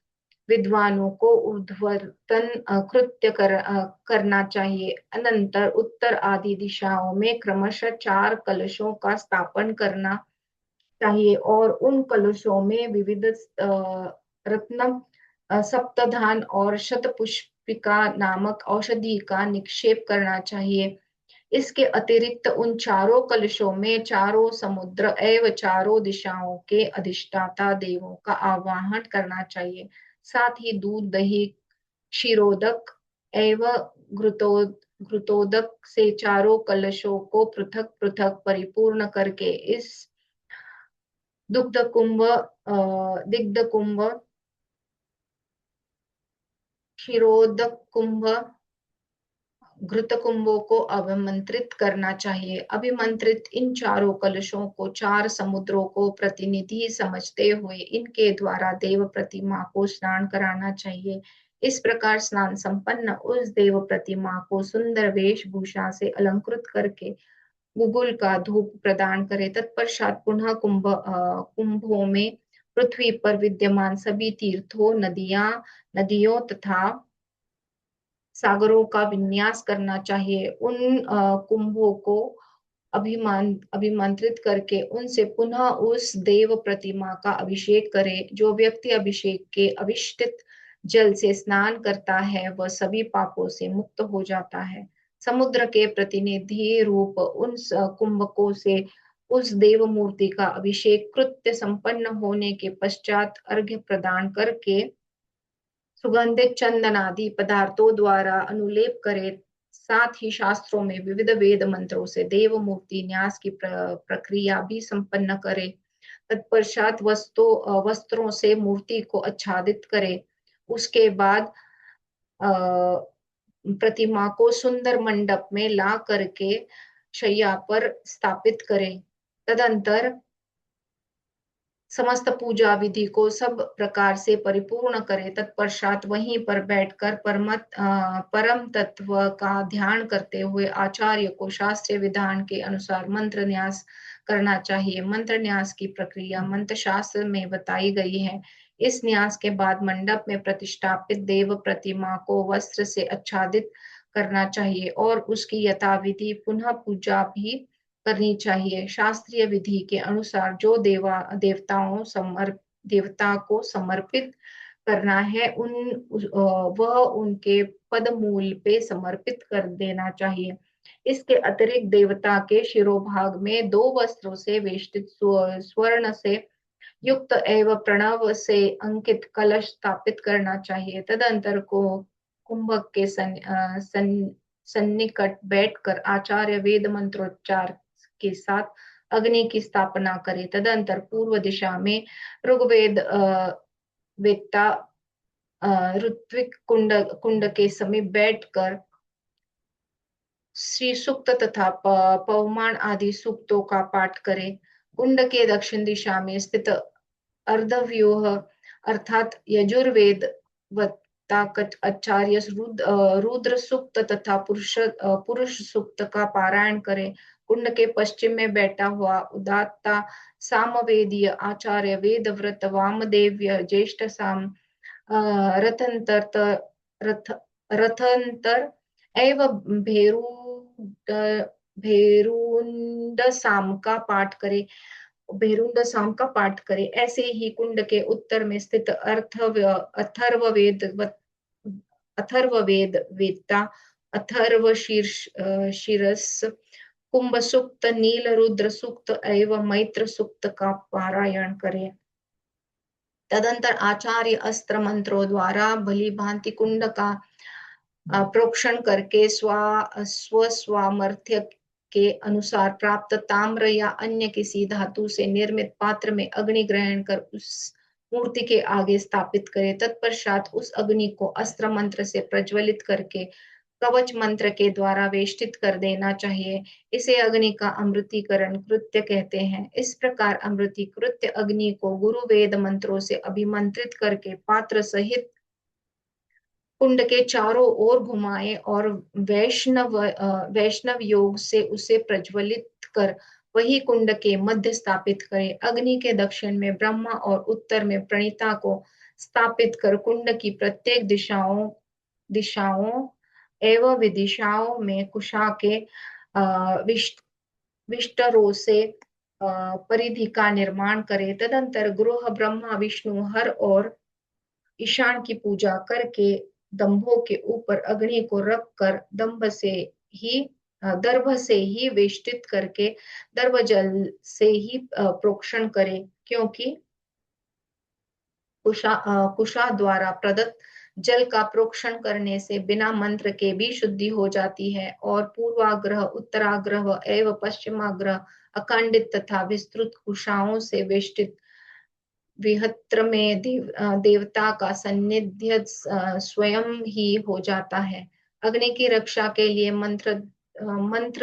Speaker 2: विद्वानों को ऊर्ध्वतन कृत्य करना चाहिए। अनंतर उत्तर आदि दिशाओं में क्रमशः 4 कलशों का स्थापन करना चाहिए और उन कलशों में विविध रत्न सप्तधान और शतपुष्पिका नामक औषधि का निक्षेप करना चाहिए। इसके अतिरिक्त उन चारों कलशों में चारों समुद्र एवं चारों दिशाओं के अधिष्ठाता देवों का आवाहन करना चाहिए। साथ ही दूध दही क्षीरोदक एवं घृतोदक से चारों कलशों को पृथक पृथक परिपूर्ण करके इस दुग्ध कुंभ, दिग्ध कुंभ, क्षीरोदक कुंभ, घृत कुंभों को अभिमंत्रित करना चाहिए। अभिमंत्रित इन चारों कलशों को चार समुद्रों को प्रतिनिधि समझते हुए इनके द्वारा देव प्रतिमा को स्नान कराना चाहिए। इस प्रकार स्नान संपन्न उस देव प्रतिमा को सुंदर वेशभूषा से अलंकृत करके गुगुल का धूप प्रदान करे। तत्पश्चात पुनः कुंभों में पृथ्वी पर विद्यमान सभी तीर्थों, नदियों तथा सागरों का विन्यास करना चाहिए। उन कुंभों को अभिमंत्रित करके उनसे पुनः उस देव प्रतिमा का अभिषेक करे। जो व्यक्ति अभिषेक के अभिष्टित जल से स्नान करता है वह सभी पापों से मुक्त हो जाता है। समुद्र के प्रतिनिधि रूप उन कुंभकों से उस देव मूर्ति का अभिषेक कृत्य संपन्न होने के पश्चात अर्घ्य प्रदान करके सुगंधित चंदन आदि पदार्थों द्वारा अनुलेप करे। साथ ही शास्त्रों में विविध वेद मंत्रों से देव मूर्ति न्यास की प्रक्रिया भी संपन्न करे। तत्पश्चात वस्त्रों से मूर्ति को आच्छादित करे। उसके बाद प्रतिमा को सुंदर मंडप में ला करके शैया पर स्थापित करे। तदंतर समस्त पूजा विधि को सब प्रकार से परिपूर्ण करे। तत्पश्चात वहीं पर बैठकर परम तत्व का ध्यान करते हुए आचार्य को शास्त्रीय विधान के अनुसार मंत्र न्यास करना चाहिए। मंत्र न्यास की प्रक्रिया मंत्र शास्त्र में बताई गई है। इस न्यास के बाद मंडप में प्रतिष्ठापित देव प्रतिमा को वस्त्र से आच्छादित करना चाहिए और उसकी यथाविधि पुनः पूजा भी करनी चाहिए। शास्त्रीय विधि के अनुसार जो देवता को समर्पित करना है वह उनके पद मूल पे समर्पित कर देना चाहिए। इसके अतिरिक्त देवता के शिरोभाग में 2 वस्त्रों से वेष्टित स्वर्ण से युक्त एवं प्रणव से अंकित कलश स्थापित करना चाहिए। तदंतर को कुंभक के सन्निकट बैठकर आचार्य वेद मंत्रोच्चार के साथ अग्नि की स्थापना करे। तदंतर पूर्व दिशा में ऋग्वेद वेत्ता ऋत्विक कुंड के समीप बैठकर श्री सूक्त तथा पवमान आदि सूक्तों का पाठ करे। कुंड के दक्षिण दिशा में स्थित अर्धव्यूह अर्थात यजुर्वेद आचार्य रुद्र सूक्त तथा पुरुष सूक्त का पारायण करे। कुंड के पश्चिम में बैठा हुआ उदात्ता सामवेदीय आचार्य वेदव्रत वामदेव्य ज्येष्ठ साम रथंतर एवं भेरुंड साम का पाठ करे। ऐसे ही कुंड के उत्तर में स्थित अथर्ववेद वेत्ता अथर्व शीर्ष कुंभ सूक्त, नील रुद्र सूक्त एवं मैत्र सूक्त का पारायण करे। तदंतर आचार्य अस्त्र मंत्रों द्वारा भली भांति कुंड का प्रोक्षण करके स्वामर्थ्य के अनुसार प्राप्त ताम्र या अन्य किसी धातु से निर्मित पात्र में अग्नि ग्रहण कर उस मूर्ति के आगे स्थापित करे। तत्पश्चात उस अग्नि को अस्त्र मंत्र से प्रज्वलित करके कवच मंत्र के द्वारा वेष्टित कर देना चाहिए। इसे अग्नि का अमृतीकरण कृत्य कहते हैं। इस प्रकार अमृतीकृत अग्नि को गुरु वेद मंत्रों से अभिमंत्रित करके पात्र सहित कुंड के चारों ओर घुमाए और वैष्णव योग से उसे प्रज्वलित कर वही कुंड के मध्य स्थापित करे। अग्नि के दक्षिण में ब्रह्मा और उत्तर में प्रणीता को स्थापित कर कुंड की प्रत्येक दिशाओं एवं विदिशाओं में कुशा के विष्टरों से परिधि का निर्माण करे। तदंतर गृह ब्रह्मा विष्णु हर और ईशान की पूजा करके दंभों के ऊपर अग्नि को रख कर दर्भ से ही वेष्टित करके दर्भ जल से ही प्रोक्षण करे, क्योंकि कुशा द्वारा प्रदत्त जल का प्रोक्षण करने से बिना मंत्र के भी शुद्धि हो जाती है और पूर्वाग्रह, उत्तराग्रह एवं पश्चिमाग्रह अखंडित तथा विस्तृत कुशाओं से वेष्टित विहत्र में देवता का सान्निध्य स्वयं ही हो जाता है। अग्नि की रक्षा के लिए मंत्रज्ञों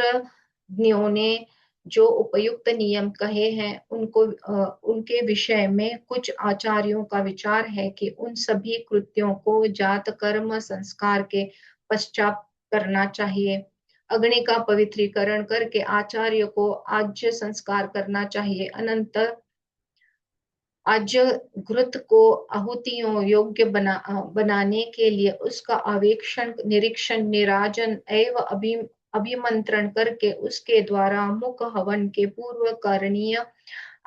Speaker 2: ने जो उपयुक्त नियम कहे हैं उनके विषय में कुछ आचार्यों का विचार है कि उन सभी कृत्यों को जात कर्म संस्कार के पश्चात करना चाहिए। अग्नि का पवित्रीकरण करके आचार्य को आज्य संस्कार करना चाहिए। अनंतर आज्य घृत को आहुतियों योग्य बनाने के लिए उसका आवेक्षण निरीक्षण निराजन एवं अभिमंत्रण करके उसके द्वारा मुख हवन के पूर्व करणीय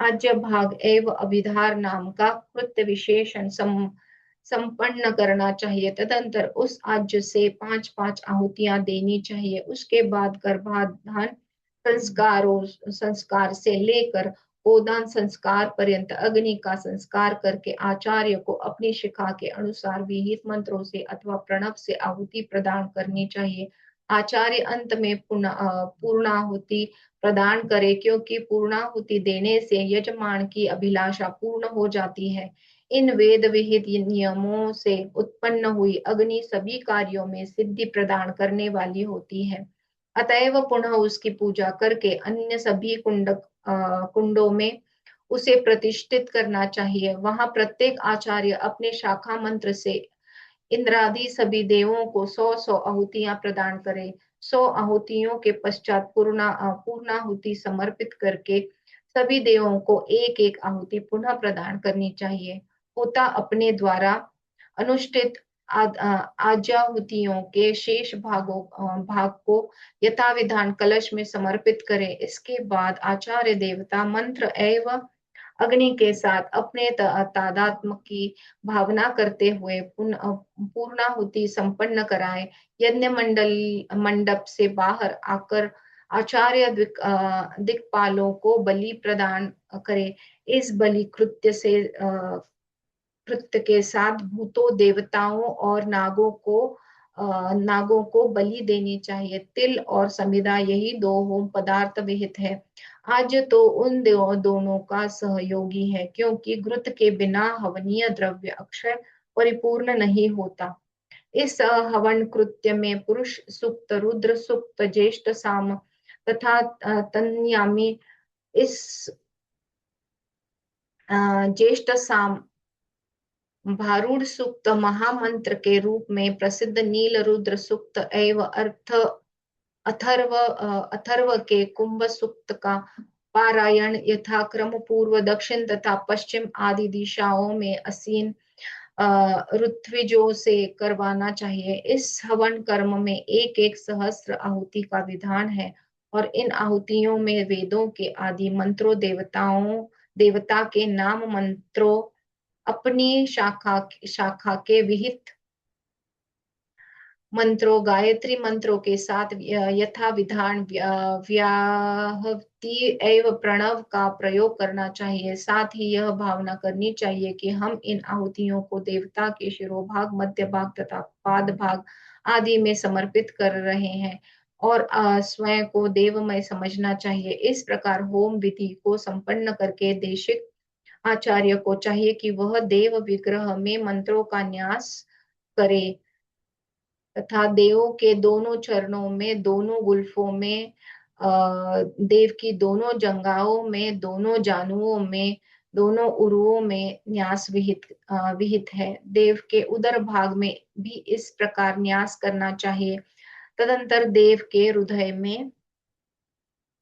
Speaker 2: आज्य भाग एवं अभिधार नाम का कृत्य विशेषण संपन्न करना चाहिए। तदंतर उस आज्य से 5-5 आहुतियां देनी चाहिए। उसके बाद गर्भाधान संस्कार से लेकर गोदान संस्कार पर्यंत अग्नि का संस्कार करके आचार्य को अपनी शिखा के अनुसार विहित मंत्रों से अथवा प्रणव से आहुति प्रदान करनी चाहिए। आचार्य अंत में पूर्णाहुति प्रदान करे, क्योंकि पूर्णाहुति देने से यजमान की अभिलाषा पूर्ण हो जाती है। इन वेद विहित नियमों से उत्पन्न हुई अग्नि सभी कार्यों में सिद्धि प्रदान करने वाली होती है। अतएव पुनः उसकी पूजा करके अन्य सभी कुंडों में उसे प्रतिष्ठित करना चाहिए। वहां प्रत्येक आचार्य अपने शाखा मंत्र से इंद्रादि सभी देवों को 100-100 आहुतियां प्रदान करे। 100 आहुतियों के पश्चात पूर्णाहुति समर्पित करके सभी देवों को एक एक आहुति पुनः प्रदान करनी चाहिए। होता अपने द्वारा अनुष्ठित आज्याहुतियों के शेष भाग को यथाविधान कलश में समर्पित करें। इसके बाद आचार्य देवता मंत्र एवं अग्नि के साथ अपने तादात्म्य की भावना करते हुए पूर्णाहुति संपन्न कराए। यज्ञ मंडप से बाहर आकर आचार्य दिक्पालों को बलि प्रदान करे। इस बलि कृत्य के साथ भूतों देवताओं और नागों को बलि देनी चाहिए। तिल और समिधा यही 2 होम पदार्थ विहित है। आज तो उन दोनों का सहयोगी है, क्योंकि घृत के बिना हवनीय द्रव्य अक्षय परिपूर्ण नहीं होता। इस हवन कृत्य में पुरुष सूक्त, रुद्र सूक्त, ज्येष्ठ साम तथा तन्यामी इस ज्येष्ठ साम भारूढ़ सूक्त महामंत्र के रूप में प्रसिद्ध नील रुद्र सूक्त एवं अथर्व के कुंभ सूक्त का पारायण यथाक्रम पूर्व, दक्षिण तथा पश्चिम आदि दिशाओं में असीन ऋत्विजों से करवाना चाहिए। इस हवन कर्म में 1-1 सहस्त्र आहुति का विधान है और इन आहुतियों में वेदों के आदि मंत्रों, देवता के नाम मंत्रों, अपनी शाखा के विहित मंत्रों, गायत्री मंत्रों के साथ यथा विधान व्याहति एवं प्रणव का प्रयोग करना चाहिए। साथ ही यह भावना करनी चाहिए कि हम इन आहुतियों को देवता के शिरोभाग, मध्य भाग तथा पाद भाग आदि में समर्पित कर रहे हैं और स्वयं को देवमय समझना चाहिए। इस प्रकार होम विधि को संपन्न करके देशिक आचार्य को चाहिए कि वह देव विग्रह में मंत्रों का न्यास करे तथा देवों के दोनों चरणों में, दोनों गुल्फों में, देव की दोनों जंघाओं में, दोनों जानुओं में, दोनों उरुओं में न्यास विहित है। देव के उदर भाग में भी इस प्रकार न्यास करना चाहिए। तदंतर देव के हृदय में,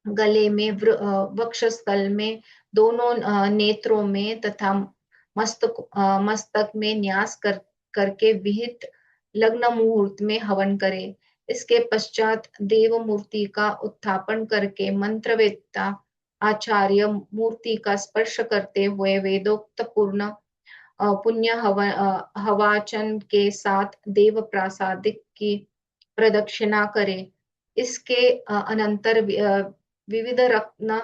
Speaker 2: गले में, वक्षस्थल में, दोनों नेत्रों में तथा मस्तक में न्यास करके विहित लग्न मुहूर्त में हवन करे। इसके पश्चात देव मूर्ति का उत्थापन करके मंत्रवेत्ता आचार्य मूर्ति का स्पर्श करते हुए वेदोक्त पूर्ण पुण्य हवाचन के साथ देव प्रासादिक की प्रदक्षिणा करे। इसके अनंतर विविध रत्न,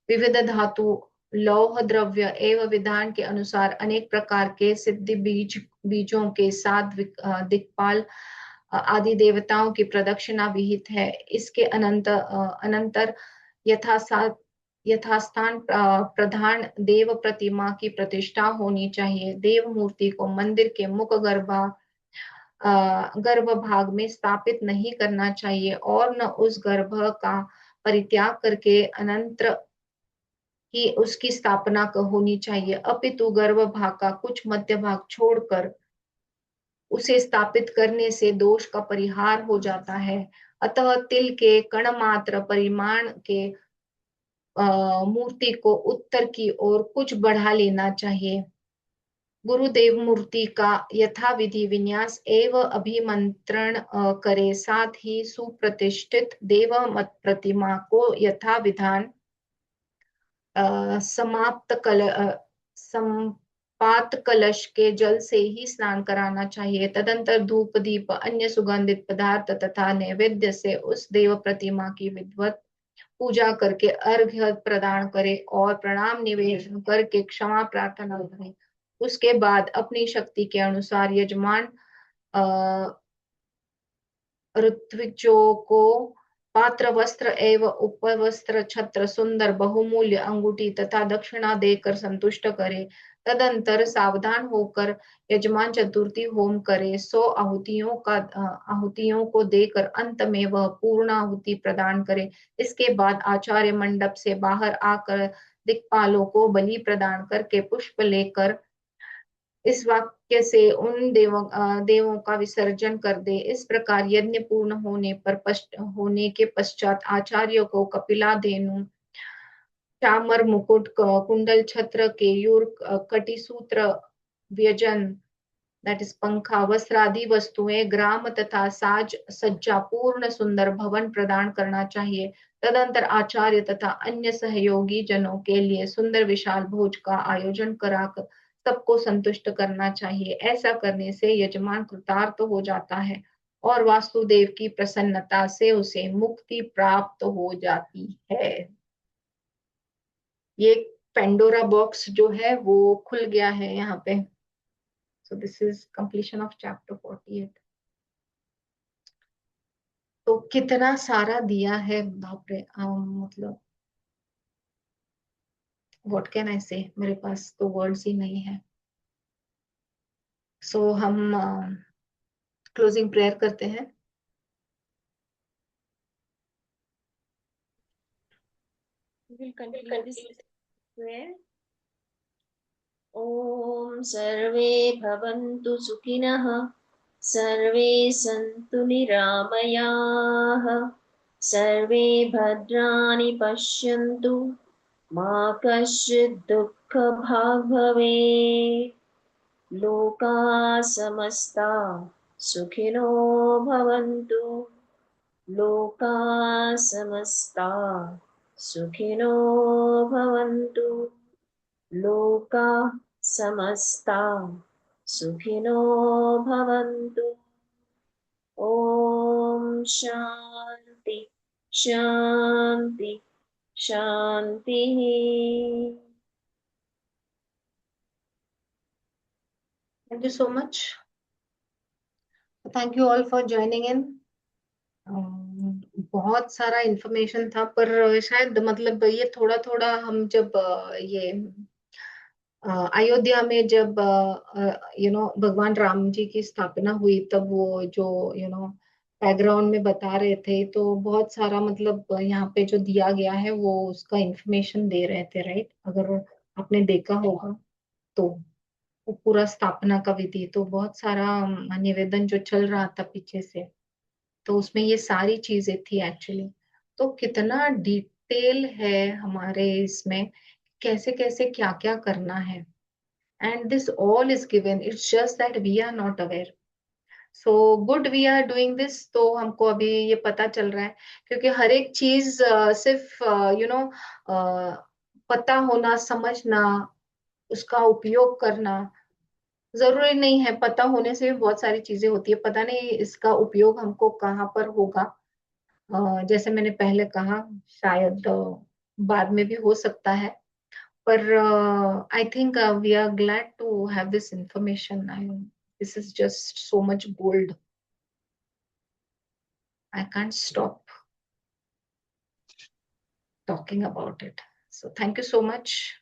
Speaker 2: विविध धातु, लौह द्रव्य एवं विधान के अनुसार अनेक प्रकार के सिद्धि बीजों के साथ दिक्पाल आदि देवताओं की प्रदक्षिणा विहित है। इसके अनंतर यथासाथ यथास्थान प्रधान देव प्रतिमा की प्रतिष्ठा होनी चाहिए। देव मूर्ति को मंदिर के मुख गर्भ भाग में स्थापित नहीं करना चाहिए और न उस गर्भ का परित्याग करके अनंतर ही उसकी स्थापना होनी चाहिए, अपितु गर्भ भाग का कुछ मध्य भाग छोड़कर उसे स्थापित करने से दोष का परिहार हो जाता है। अतः तिल के कण मात्र परिमाण के मूर्ति को उत्तर की ओर कुछ बढ़ा लेना चाहिए। गुरुदेव मूर्ति का यथाविधि विन्यास एवं अभिमंत्रण करे, साथ ही सुप्रतिष्ठित देव मत प्रतिमा को यथा विधान संपात कलश के जल से ही स्नान कराना चाहिए। तदंतर धूप दीप अन्य सुगंधित पदार्थ तथा नैवेद्य से उस देव प्रतिमा की विधिवत पूजा करके अर्घ्य प्रदान करे और प्रणाम निवेदन करके क्षमा प्रार्थना करें। उसके बाद अपनी शक्ति के अनुसार यजमान ऋत्विजों को पात्र वस्त्र एवं उपवस्त्र छत्र सुंदर बहुमूल्य अंगूठी तथा दक्षिणा देकर संतुष्ट करे। तदंतर सावधान होकर यजमान चतुर्थी होम करे। 100 आहुतियों को देकर अंत में वह पूर्ण आहुति प्रदान करे। इसके बाद आचार्य मंडप से बाहर आकर दिक्पालों को बलि प्रदान करके पुष्प लेकर इस वाक्य से उन देवों का विसर्जन कर दे। इस प्रकार यज्ञ पूर्ण होने के पश्चात आचार्य को कपिला धेनु, चामर, मुकुट, कुंडल, छत्र, केयूर, कटिसूत्र, व्यजन दैट इज पंखा, वस्त्र आदि वस्तुएं, ग्राम तथा साज सज्जा पूर्ण सुंदर भवन प्रदान करना चाहिए। तदंतर आचार्य तथा अन्य सहयोगी जनों के लिए सुंदर विशाल भोज का आयोजन कराकर सबको संतुष्ट करना चाहिए। ऐसा करने से यजमान कृतार्थ हो जाता है और वासुदेव की प्रसन्नता से उसे मुक्ति प्राप्त हो जाती है। ये पेंडोरा बॉक्स जो है वो खुल गया है यहाँ पे। So this is completion of chapter 48. तो कितना सारा दिया है, बाप रे। मतलब व्हाट कैन आई से, मेरे पास तो वर्ड्स ही नहीं है। सो हम क्लोजिंग प्रेयर करते हैं।
Speaker 1: We will continue this prayer. ॐ सर्वे भवन्तु सुखिनः, सर्वे सन्तु निरामयाः, सर्वे भद्राणि पश्यन्तु, मा कश्चित् दुःखभाग् भवेत्। लोकाः समस्ताः सुखिनो भवन्तु, लोकाः समस्ताः सुखिनो भवन्तु, लोकाः समस्ताः सुखिनो भवन्तु। ॐ शान्ति शान्ति शान्तिः।
Speaker 2: Thank you so much. Thank you all for joining in. बहुत सारा इंफॉर्मेशन था, पर शायद मतलब ये थोड़ा थोड़ा हम जब ये अयोध्या में जब भगवान राम जी की स्थापना हुई, तब वो जो बैकग्राउंड में बता रहे थे, तो बहुत सारा मतलब यहाँ पे जो दिया गया है वो उसका इंफॉर्मेशन दे रहे थे, राइट? अगर आपने देखा होगा तो वो पूरा स्थापना का विधि, तो बहुत सारा निवेदन जो चल रहा था पीछे से, तो उसमें ये सारी चीजें थी एक्चुअली। तो कितना डिटेल है हमारे इसमें, कैसे कैसे क्या क्या करना है। And this all is given, it's just that we are not aware. So good we are doing this, तो हमको अभी ये पता चल रहा है, क्योंकि हर एक चीज सिर्फ पता होना, समझना, उसका उपयोग करना जरूरी नहीं है। पता होने से भी बहुत सारी चीजें होती है, पता नहीं इसका उपयोग हमको कहाँ पर होगा। जैसे मैंने पहले कहा, शायद बाद में भी हो सकता है, but I think we are glad to have this information. I mean, this is just so much gold. I can't stop talking about it. So thank you so much.